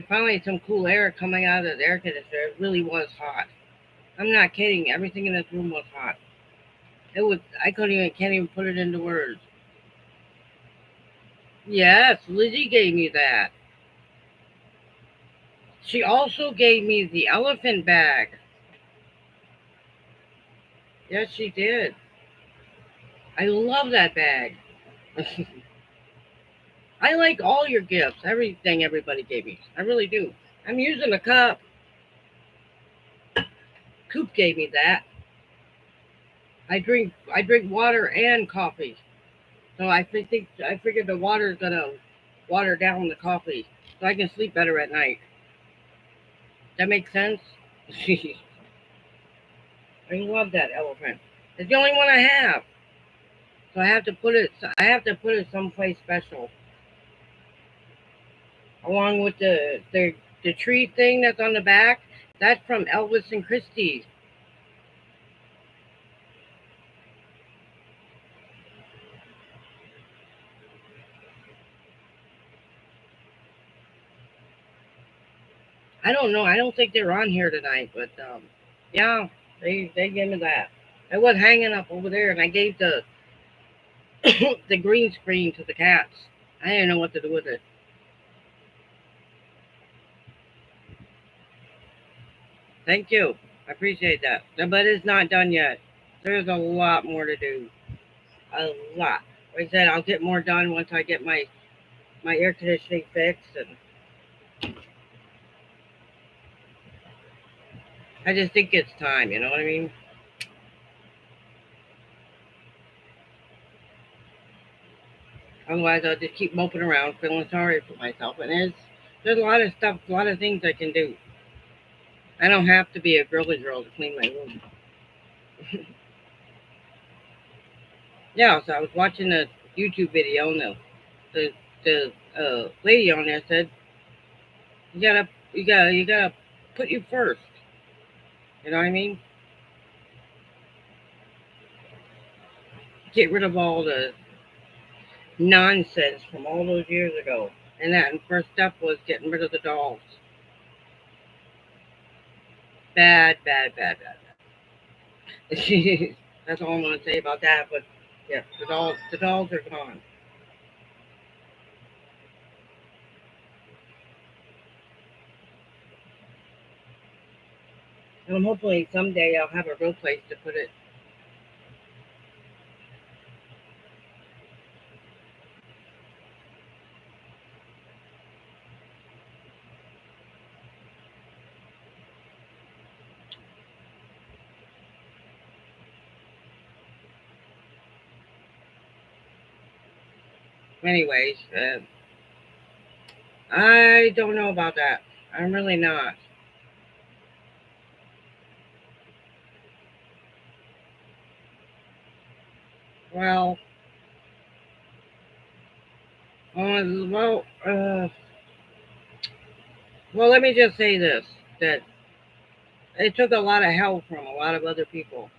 Finally, some cool air coming out of the air conditioner. It really was hot. I'm not kidding. Everything in this room was hot. It was. I couldn't even. Can't even put it into words. Yes, Lizzie gave me that. She also gave me the elephant bag. Yes, she did. I love that bag. I like all your gifts, everything everybody gave me. I really do. I'm using a cup. Coop gave me that. I drink water and coffee. So I figured the water is gonna water down the coffee, so I can sleep better at night. That makes sense. I love that elephant. It's the only one I have, so I have to put it. I have to put it someplace special, along with the tree thing that's on the back. That's from Elvis and Christie's. I don't know. I don't think they're on here tonight, but yeah, they gave me that. It was hanging up over there, and I gave the the green screen to the cats. I didn't know what to do with it. Thank you. I appreciate that. But it's not done yet. There's a lot more to do. A lot. Like I said, I'll get more done once I get my air conditioning fixed, and I just think it's time. You know what I mean? Otherwise, I'll just keep moping around, feeling sorry for myself. And there's a lot of stuff, a lot of things I can do. I don't have to be a girly girl to clean my room. Yeah, so I was watching a YouTube video, and the lady on there said, you gotta put you first. You know what I mean? Get rid of all the nonsense from all those years ago. And that first step was getting rid of the dolls. Bad, bad, bad, bad. That's all I'm gonna say about that. But yeah, the dolls are gone. And hopefully someday I'll have a real place to put it. Anyways, I don't know about that. I'm really not. Well, uh, well, uh, well. Let me just say this: that it took a lot of help from a lot of other people,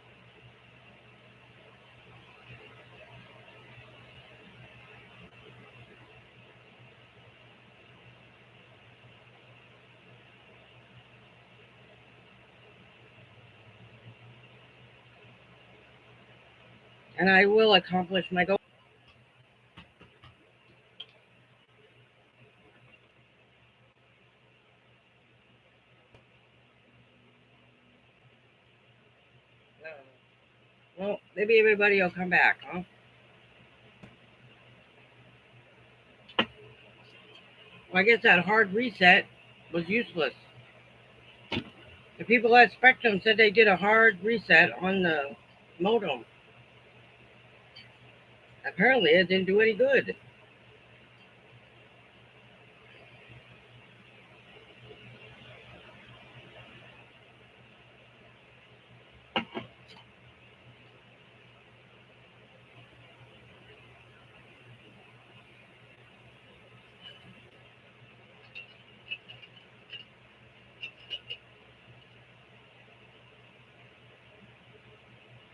and I will accomplish my goal. Well, maybe everybody will come back, huh? Well, I guess that hard reset was useless. The people at Spectrum said they did a hard reset on the modem. Apparently, it didn't do any good.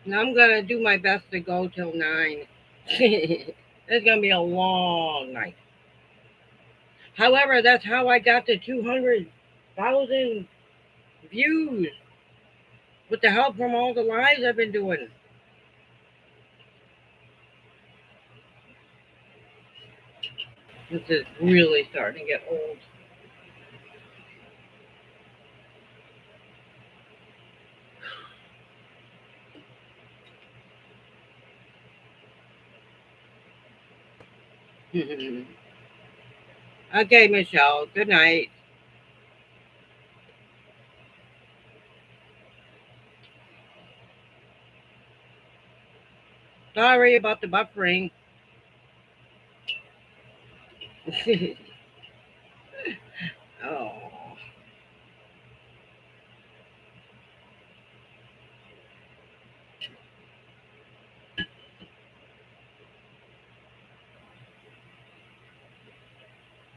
And I'm gonna do my best to go till 9. It's gonna be a long night. However, that's how I got to 200,000 views with the help from all the lives I've been doing. This is really starting to get old. Okay, Michelle. Good night. Sorry about the buffering. Oh,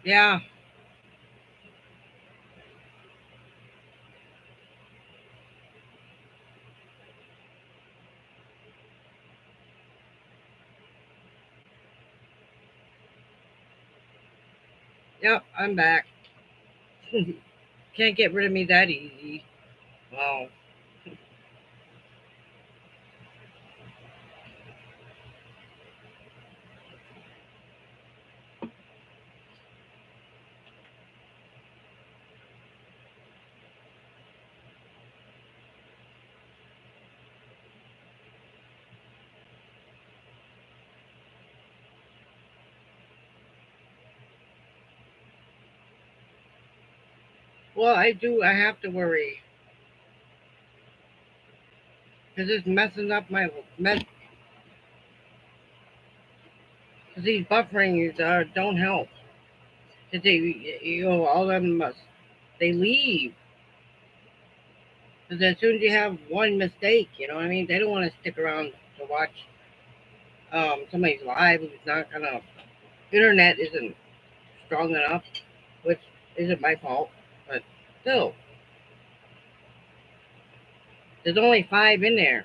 yeah. Yep, I'm back. Can't get rid of me that easy. Wow. Well, I do. I have to worry because it's messing up my mess. Cause these bufferings don't help. Cause all of them they leave. Cause as soon as you have one mistake, you know what I mean. They don't want to stick around to watch somebody's live who's not gonna. Internet isn't strong enough, which isn't my fault, but still, there's only five in there.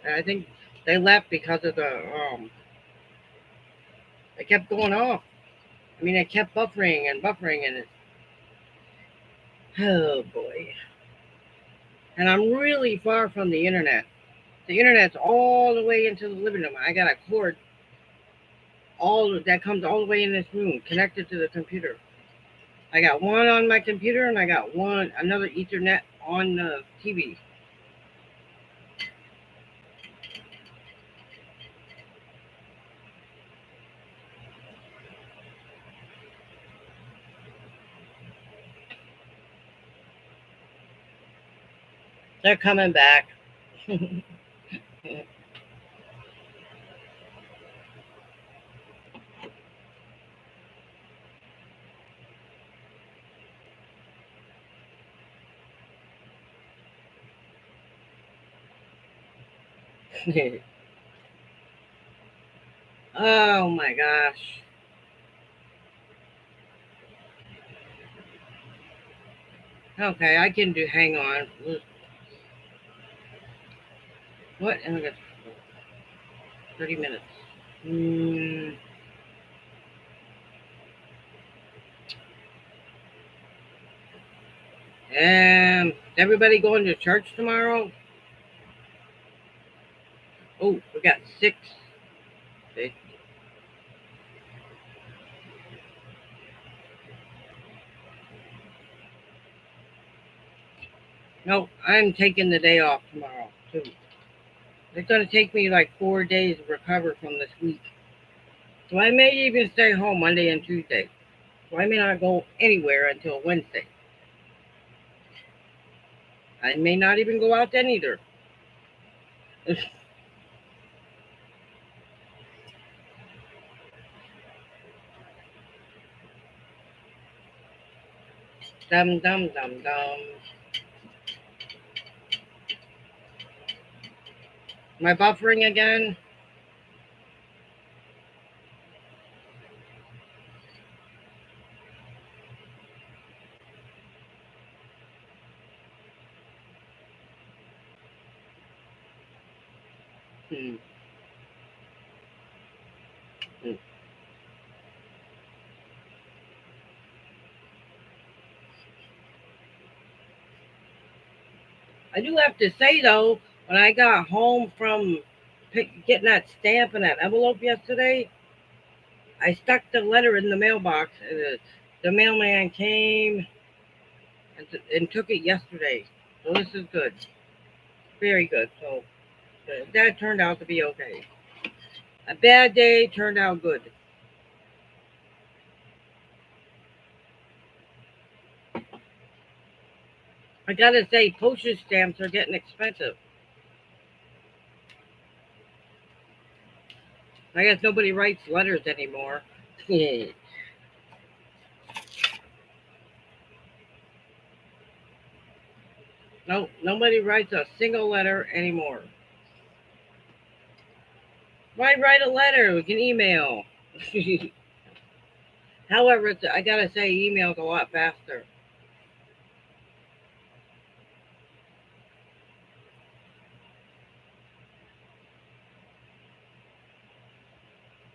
And I think they left because of it kept going off. I mean, it kept buffering, and oh boy. And I'm really far from the internet. The internet's all the way into the living room. I got a cord all that comes all the way in this room, connected to the computer. I got one on my computer, and I got another Ethernet on the TV. They're coming back. Oh my gosh. Okay, I can do. Hang on. What? And I got 30 minutes. Mm, everybody going to church tomorrow? Oh, we got six. Okay. No, I'm taking the day off tomorrow too. It's gonna take me like 4 days to recover from this week. So I may even stay home Monday and Tuesday. So I may not go anywhere until Wednesday. I may not even go out then either. Dum dum dum dum. Am I buffering again? Hmm. Hmm. I do have to say though, when I got home from getting that stamp and that envelope yesterday, I stuck the letter in the mailbox, and the mailman came and took it yesterday. So this is good, very good. So that turned out to be okay. A bad day turned out good. I gotta say, postage stamps are getting expensive. I guess nobody writes letters anymore. No, nobody writes a single letter anymore. Why write a letter? We can email. However, I gotta say, email's a lot faster.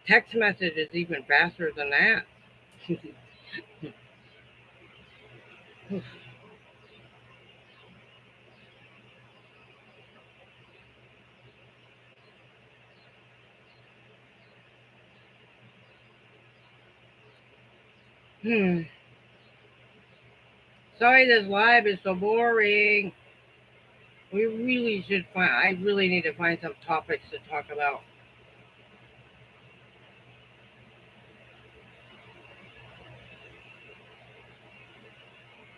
Text message is even faster than that. Hmm. Sorry, this live is so boring. We really should find. I really need to find some topics to talk about.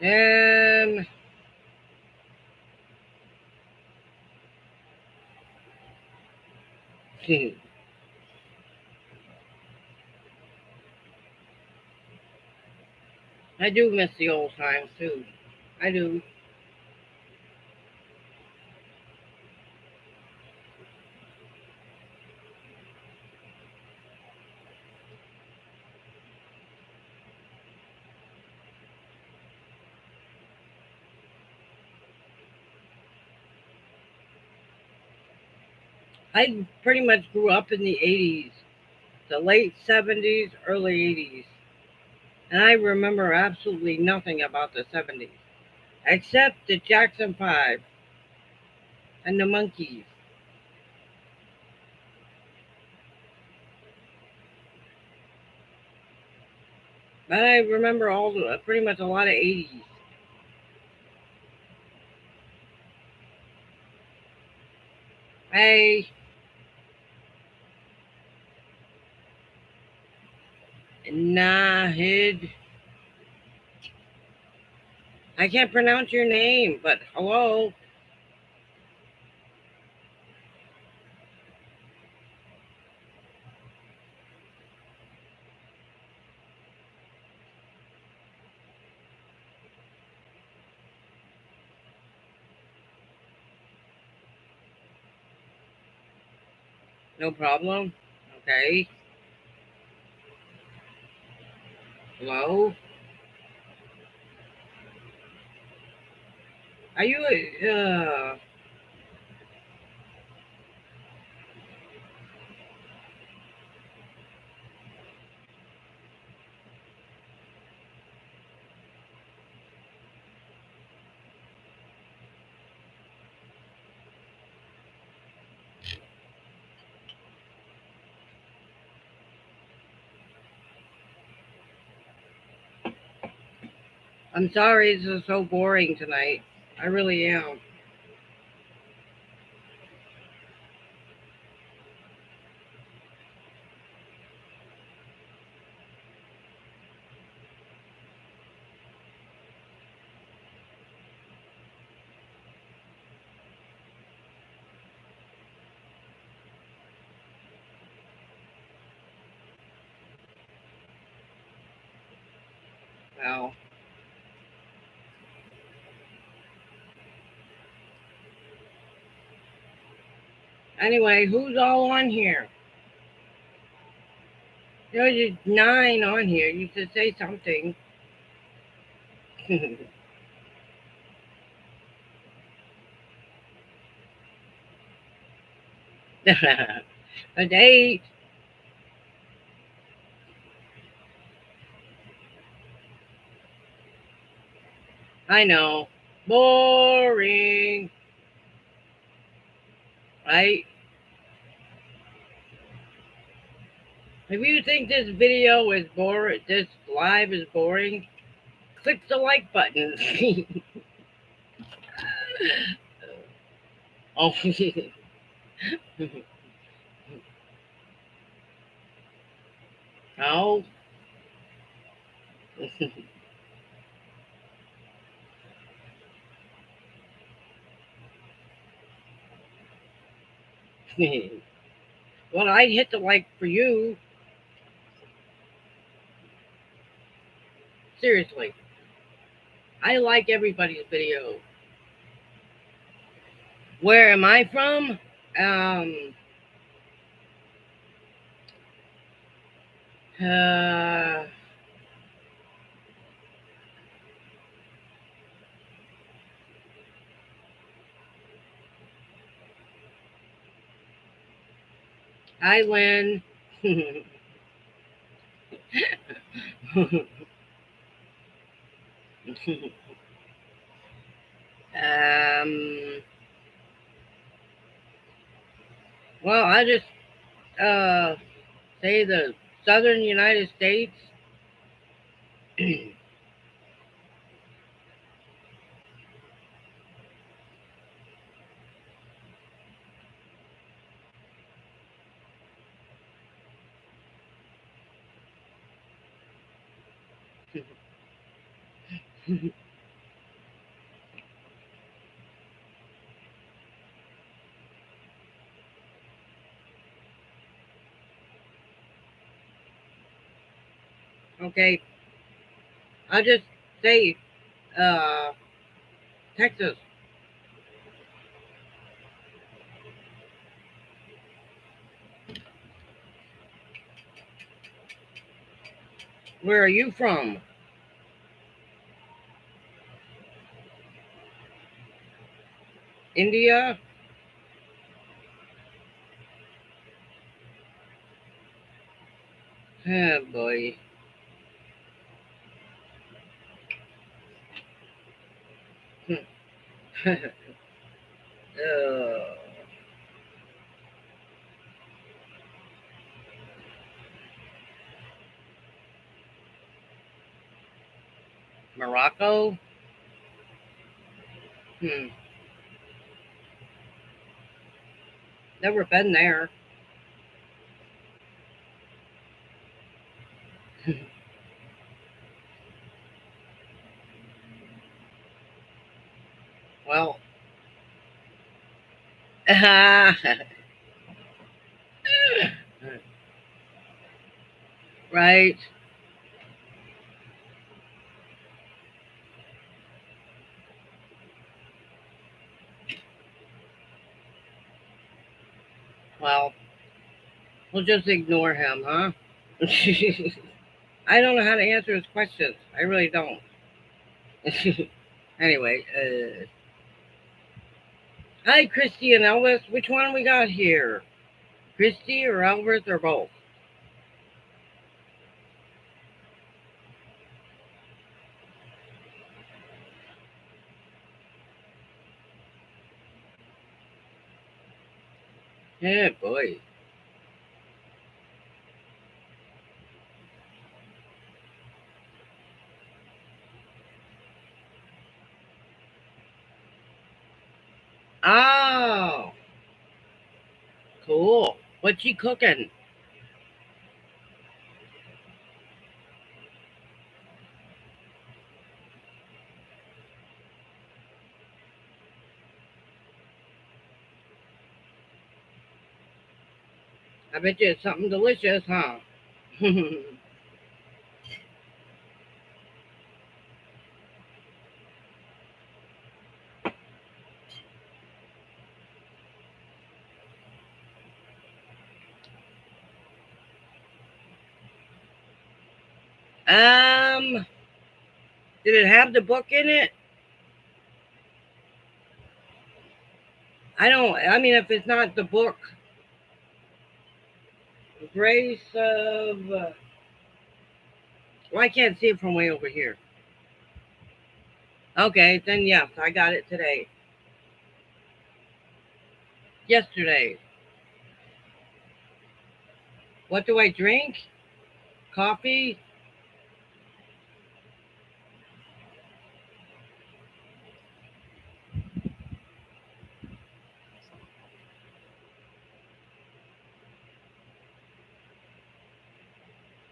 Um. I do miss the old times too. I do. I pretty much grew up in the '80s, the late '70s, early '80s, and I remember absolutely nothing about the '70s except the Jackson Five and the Monkees. But I remember pretty much a lot of '80s. Hey, Nahid. I can't pronounce your name, but hello. No problem. Okay. Hello. Are you? I'm sorry. This is so boring tonight. I really am. Well. Anyway, who's all on here? There's 9 on here. You should say something. A date. I know. Boring. Right? If you think this video is boring, this live is boring, click the like button. Oh, no. Well, I'd hit the like for you. Seriously. I like everybody's video. Where am I from? Um, uh, I win. um, well, I just uh, say the southern United States. Okay, I'll just say uh, Texas. Where are you from? India? Oh boy. uh, Morocco? Hmm. Never been there. Well, right. Well, we'll just ignore him, huh? I don't know how to answer his questions. I really don't. Anyway, hi, Christy and Elvis. Which one we got here? Christy or Elvis or both? Yeah, boy. Oh, cool. What's she cooking? I bet you it's something delicious, huh? um, did it have the book in it? I don't. I mean, if it's not the book, Grace of. Well, I can't see it from way over here. Okay, then yes, I got it today. Yesterday. What do I drink? Coffee?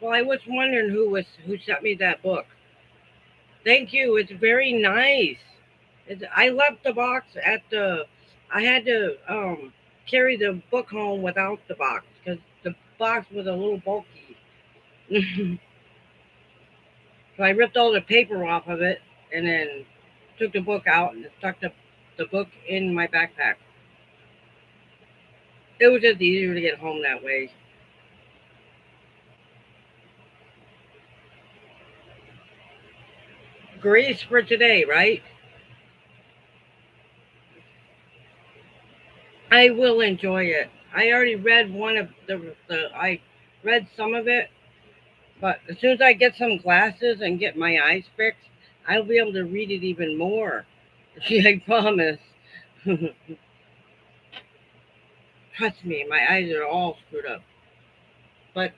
Well, I was wondering who sent me that book. Thank you. It's very nice. I left the box at the. I had to. carry the book home without the box because the box was a little bulky. So I ripped all the paper off of it and then took the book out and stuck the book in my backpack. It was just easier to get home that way. Grace for today, right? I will enjoy it. I already read one of the I read some of it, but as soon as I get some glasses and get my eyes fixed, I'll be able to read it even more. I promise. Trust me, my eyes are all screwed up. But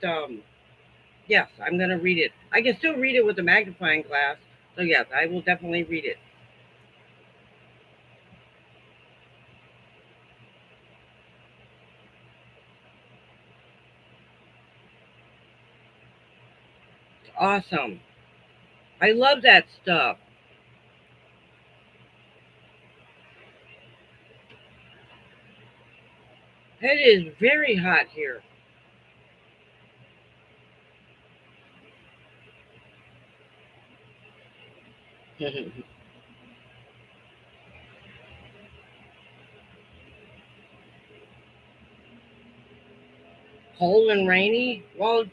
yes, I'm gonna read it. I can still read it with a magnifying glass. So yes, I will definitely read it. Awesome. I love that stuff. It is very hot here. Cold and rainy. Well,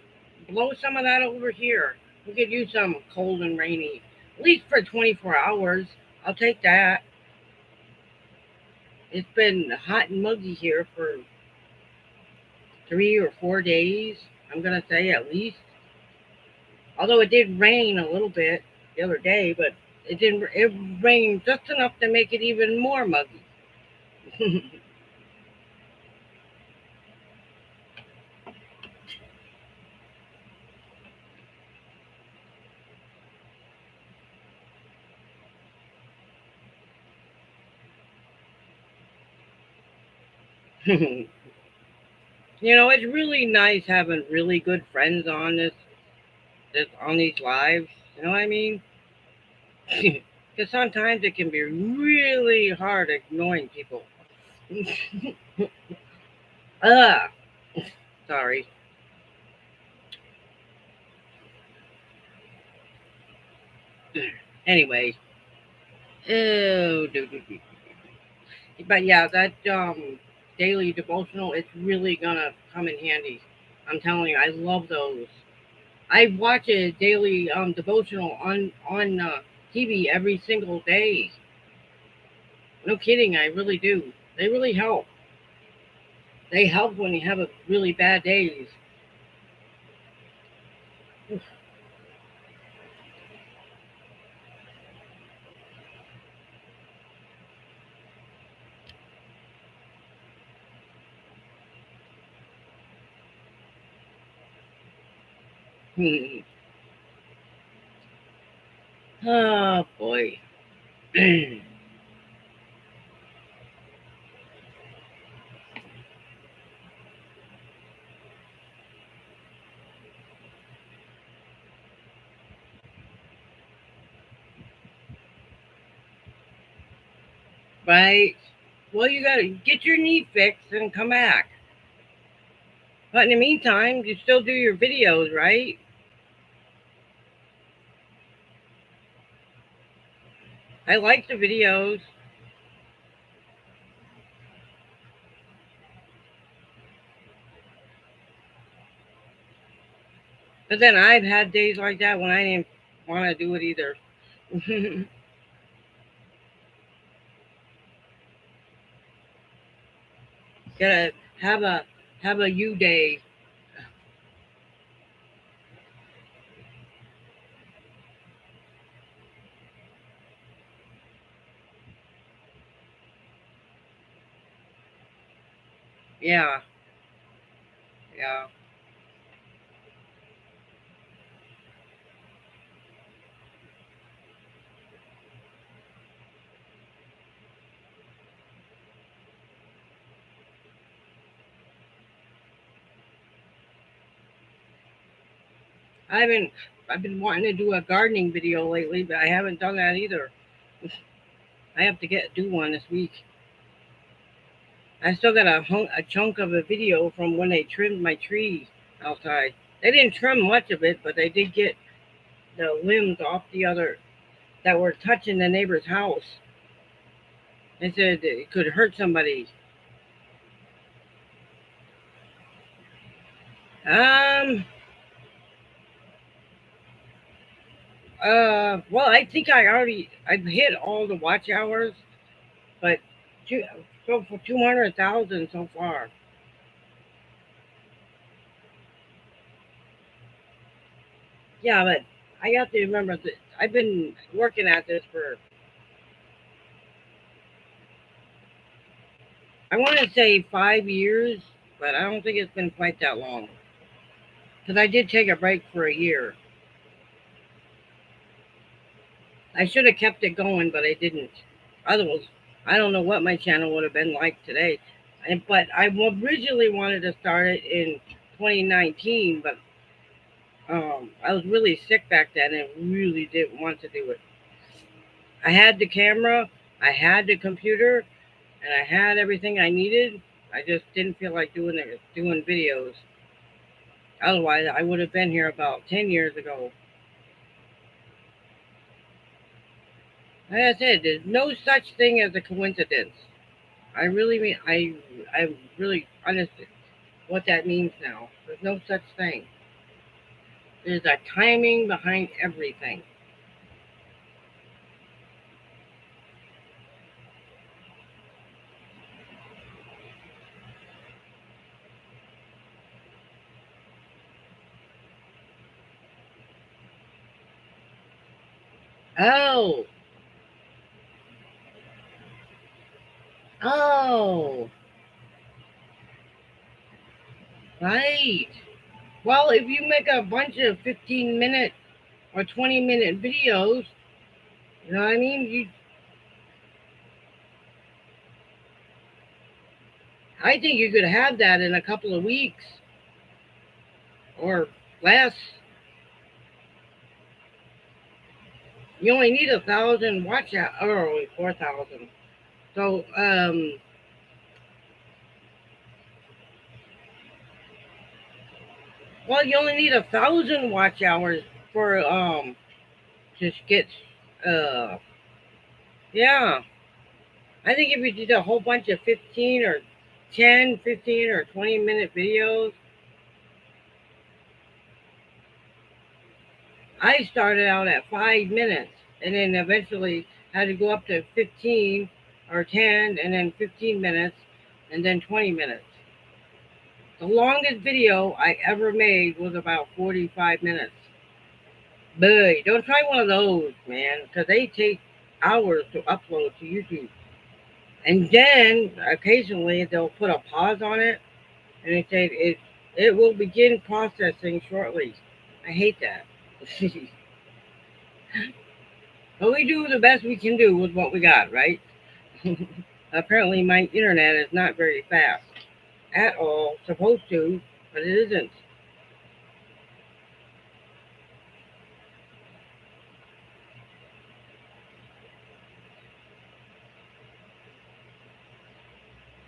blow some of that over here. We could use some cold and rainy. At least for 24 hours. I'll take that. It's been hot and muggy here for 3 or 4 days. I'm gonna say at least. Although it did rain a little bit the other day, but it didn't. It rained just enough to make it even more muggy. It's really nice having really good friends on this on these lives. You know what I mean? Because sometimes it can be really hard ignoring people. Ah, sorry. Anyway, oh, but yeah, that daily devotional, it's really gonna come in handy. I'm telling you, I love those. I watch a daily devotional on TV every single day. No kidding, I really do. They really help. They help when you have a really bad days. Oh boy. Right? Well, you gotta get your knee fixed and come back. But in the meantime, you still do your videos, right? I like the videos, but then I've had days like that when I didn't want to do it either. Gotta have a have a you day. Yeah, yeah. I've been I've been wanting to do a gardening video lately, but I haven't done that either. I have to get do one this week. I still got a chunk of a video from when they trimmed my tree outside. They didn't trim much of it, but they did get the limbs off the other that were touching the neighbor's house. They said it could hurt somebody. Um. Well, I think I've hit all the watch hours, but two, so for 200,000 so far. Yeah, but I have to remember that I've been working at this for, I want to say 5 years, but I don't think it's been quite that long. Because I did take a break for a year. I should have kept it going, but I didn't. Otherwise, I don't know what my channel would have been like today. But I originally wanted to start it in 2019, but I was really sick back then and really didn't want to do it. I had the camera, I had the computer, and I had everything I needed. I just didn't feel like doing videos. Otherwise, I would have been here about 10 years ago. Like I said, there's no such thing as a coincidence. I really understand what that means now. There's no such thing. There's a timing behind everything. Oh, oh, right. Well, if you make a bunch of 15-minute or 20-minute videos, you know what I mean? I think you could have that in a couple of weeks or less. You only need 1,000 watch out, or only 4,000. So, well, you only need 1,000 watch hours for just get, uh, yeah. I think if you did a whole bunch of 15 or 10, 15 or 20-minute videos, I started out at 5 minutes and then eventually had to go up to 15 or 10 and then 15 minutes and then 20 minutes. The longest video I ever made was about 45 minutes. But don't try one of those, man, because they take hours to upload to YouTube. And then occasionally they'll put a pause on it and they say it will begin processing shortly. I hate that. But we do the best we can do with what we got, right? Apparently, my internet is not very fast at all. Supposed to, but it isn't.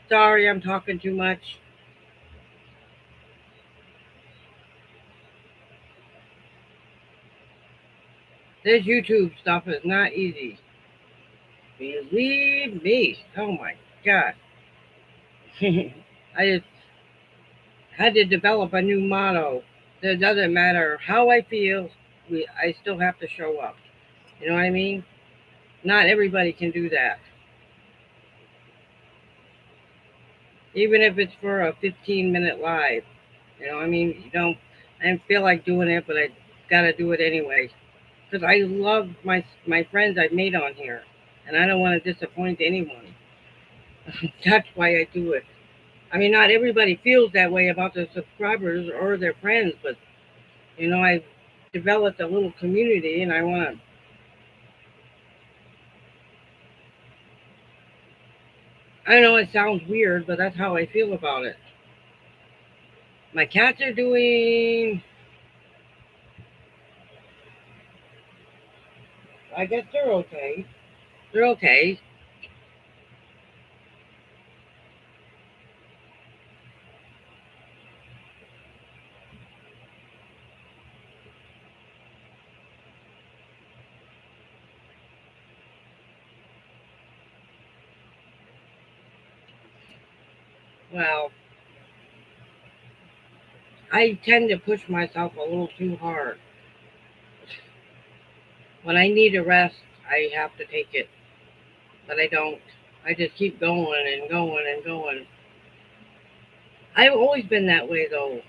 Sorry, I'm talking too much. This YouTube stuff is not easy. Believe me. Oh my god. I just had to develop a new motto. It doesn't matter how I feel, I still have to show up. You know what I mean? Not everybody can do that. Even if it's for a 15-minute live. You know, I mean, you don't, I don't feel like doing it, but I gotta do it anyway. Because I love my friends I've made on here, and I don't want to disappoint anyone. That's why I do it. I mean, not everybody feels that way about their subscribers or their friends, but I've developed a little community, and I want to. I know it sounds weird, but that's how I feel about it. My cats are doing. I guess they're okay. They're okay. Well, I tend to push myself a little too hard. When I need a rest, I have to take it, but I don't. I just keep going and going and going. I've always been that way though.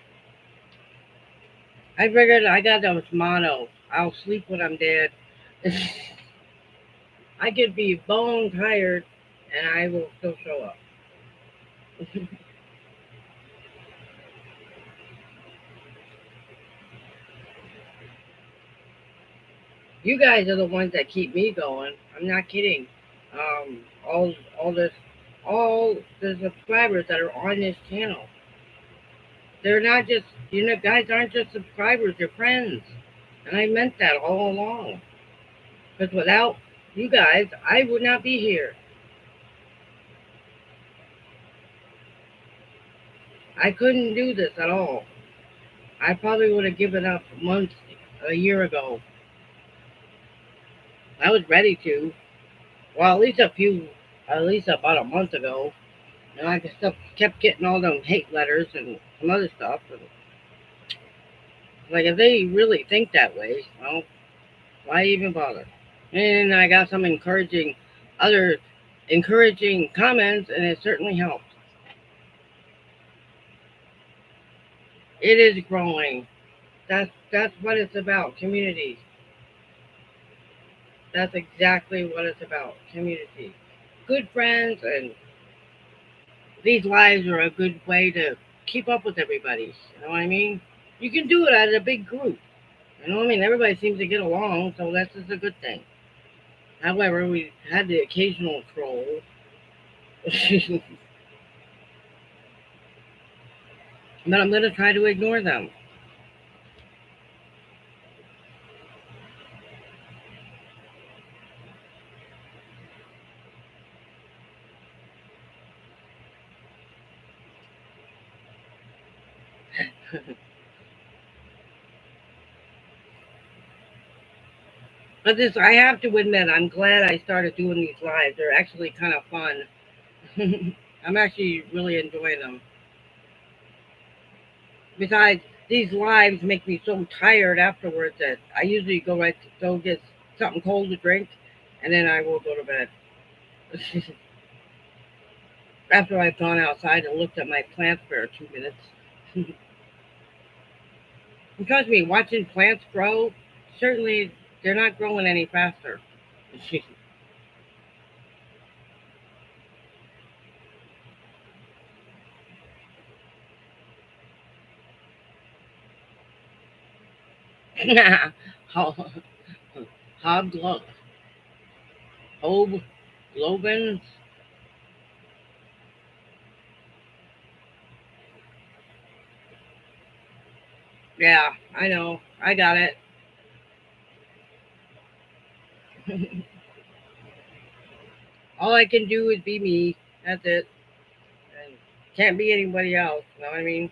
I figured I got this motto: I'll sleep when I'm dead. I could be bone tired, and I will still show up. You guys are the ones that keep me going. I'm not kidding. Um, all all this, all the subscribers that are on this channel, they're not just guys aren't just subscribers. They're friends, and I meant that all along. Because without you guys, I would not be here. I couldn't do this at all. I probably would have given up months, a year ago. I was ready to. Well, at least about a month ago. And I just kept getting all them hate letters and some other stuff. And like, if they really think that way, well, why even bother? And I got some other encouraging comments, and it certainly helped. It is growing. That's what it's about. Community. That's exactly what it's about. Community. Good friends, and these lives are a good way to keep up with everybody. You know what I mean? You can do it as a big group. You know what I mean? Everybody seems to get along, so that's just a good thing. However, we had the occasional troll. But I'm going to try to ignore them. But I have to admit, I'm glad I started doing these lives. They're actually kind of fun. I'm actually really enjoying them. Besides, these lives make me so tired afterwards that I usually go get something cold to drink, and then I will go to bed. After I've gone outside and looked at my plants for 2 minutes. And trust me, watching plants grow, certainly they're not growing any faster. Hob, Hob, Globin. Yeah, I know. I got it. All I can do is be me. That's it. And can't be anybody else. You know what I mean?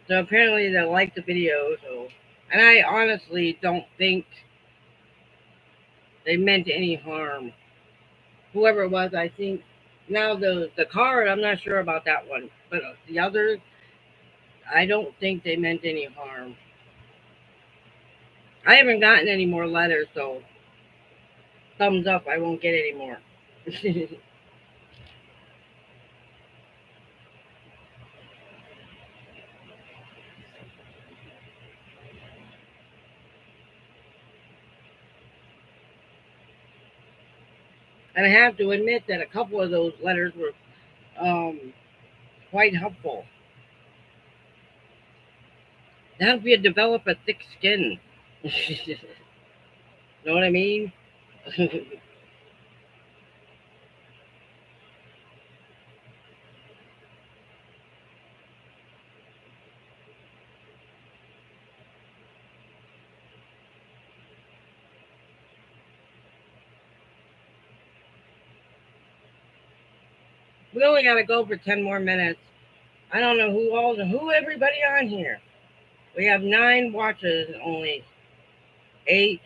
So apparently they like the video. So, and I honestly don't think they meant any harm. Whoever it was, I think. Now the card, I'm not sure about that one, but the others, I don't think they meant any harm. I haven't gotten any more letters, so thumbs up. I won't get any more. And I have to admit that a couple of those letters were um, quite helpful. To help you develop a thick skin. Know what I mean? We only got to go for 10 more minutes. I don't know who everybody on here. We have 9 watches and only 8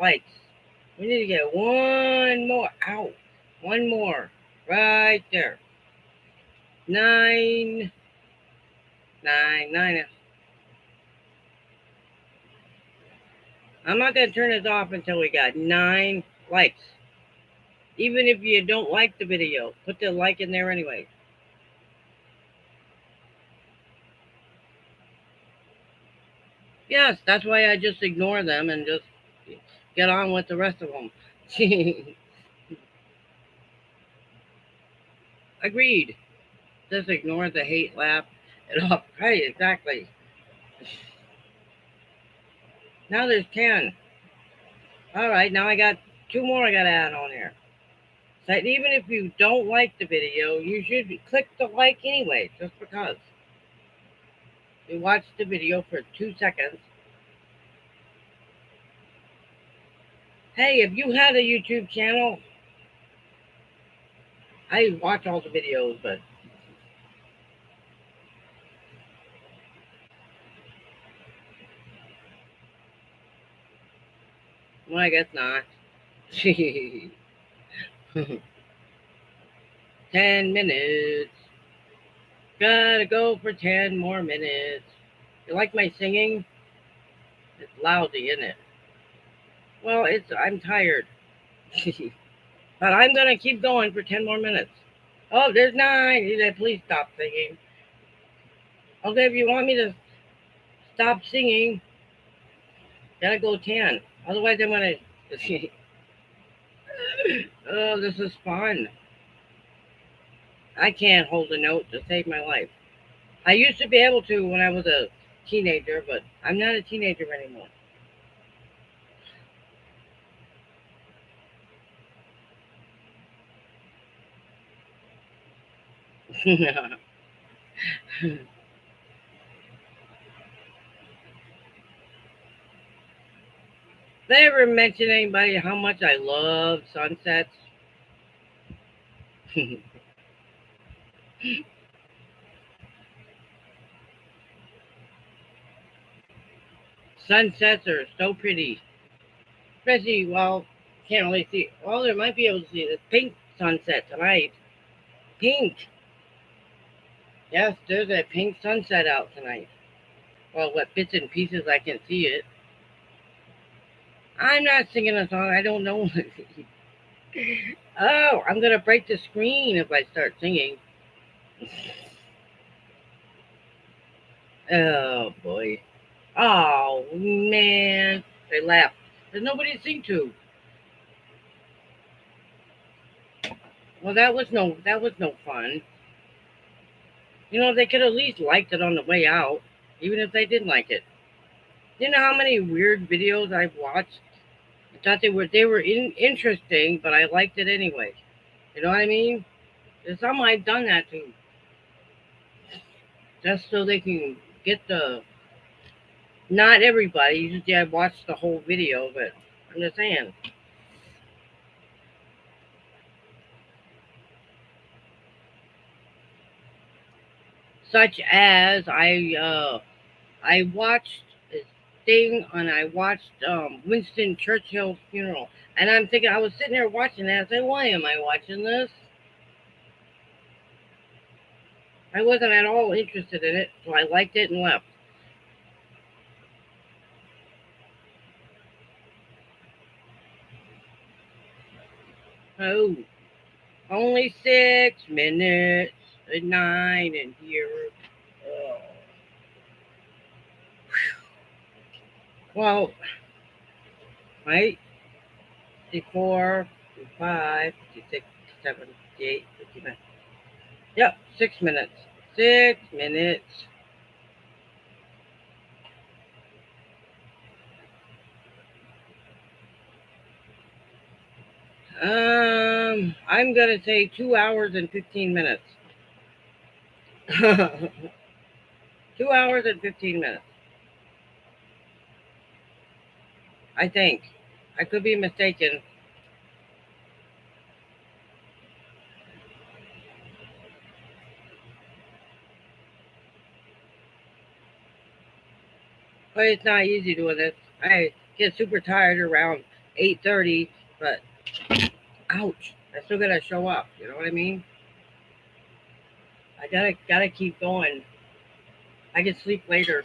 likes. We need to get one more out. One more. Right there. 9, 9, 9. I'm not going to turn this off until we got 9 likes. Even if you don't like the video, put the like in there anyway. Yes, that's why I just ignore them and just get on with the rest of them. Agreed. Just ignore the hate, laugh it off. Right, exactly. Now there's 10. All right, now I got 2 more I got to add on here. So even if you don't like the video, you should click the like anyway, just because. You watch the video for 2 seconds. Hey, if you had a YouTube channel, I watch all the videos, but well, I guess not. 10 minutes. Gotta go for 10 more minutes. You like my singing? It's lousy, isn't it? Well, I'm tired. But I'm gonna keep going for 10 more minutes. Oh, there's 9. He said, please stop singing. Okay, if you want me to stop singing, gotta go 10. Otherwise, I'm gonna. Oh, this is fun. I can't hold a note to save my life. I used to be able to when I was a teenager, but I'm not a teenager anymore. Did I ever mention anybody how much I love sunsets? Sunsets are so pretty. Especially, well, can't really see. Well, there might be able to see the pink sunset tonight. Pink. Yes, there's a pink sunset out tonight. Well, what bits and pieces I can see it. I'm not singing a song. I don't know. Oh, I'm gonna break the screen if I start singing. Oh boy. Oh man. They left. There's nobody to sing to. Well, that was no fun. You know, they could at least liked it on the way out, even if they didn't like it. You know how many weird videos I've watched? I thought they were interesting, but I liked it anyway. You know what I mean? There's some I've done that to, just so they can get the. Not everybody. Usually I watch the whole video, but I'm just saying. Such as I watched this thing and I watched Winston Churchill's funeral, and I'm thinking I was sitting there watching that. I said, why am I watching this? I wasn't at all interested in it, so I liked it and left. Oh, only 6 minutes at 9 in here. Oh. Well, right? 54, 55, 56, 57, 58, 59. Yep, 6 minutes. 6 minutes. I'm gonna say 2 hours and 15 minutes. 2 hours and 15 minutes. I think. I could be mistaken, but it's not easy doing this. I get super tired around 8:30, but ouch, I still gotta show up. You know what I mean? I gotta keep going. I can sleep later.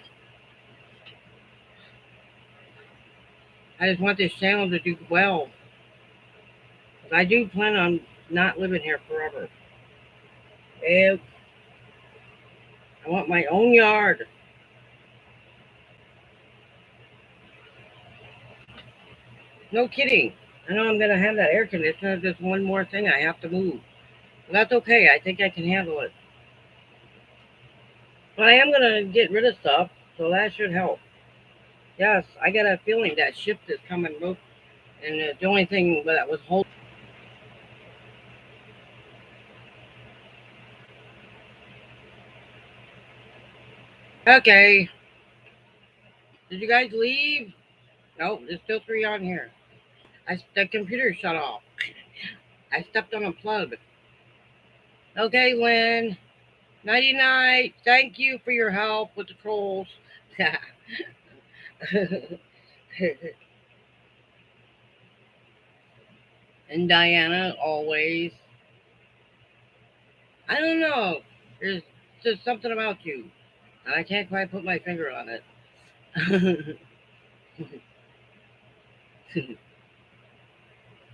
I just want this channel to do well. 'Cause I do plan on not living here forever. If I want my own yard. No kidding. I know I'm gonna have that air conditioner. Just one more thing I have to move. But that's okay. I think I can handle it. But I am gonna get rid of stuff, so that should help. Yes, I got a feeling that shift is coming. And the only thing that was holding. Okay. Did you guys leave? Nope. There's still three on here. The computer shut off. I stepped on a plug. Okay, Lynn. Nighty night. Thank you for your help with the trolls. And Diana, always. I don't know. There's just something about you. And I can't quite put my finger on it.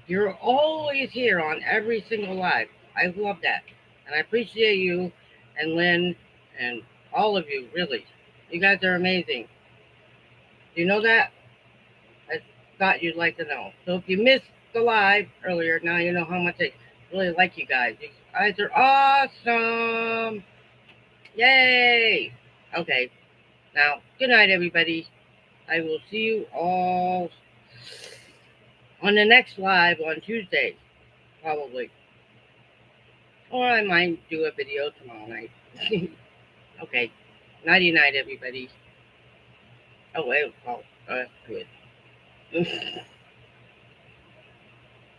You're always here on every single live. I love that. And I appreciate you and Lynn and all of you, really. You guys are amazing. Do you know that? I thought you'd like to know. So if you missed the live earlier, now you know how much I really like you guys. You guys are awesome. Yay. Okay. Now, good night, everybody. I will see you all on the next live on Tuesday, probably. Or I might do a video tomorrow night. Okay. Nighty night, everybody. Oh, wait. Oh, good.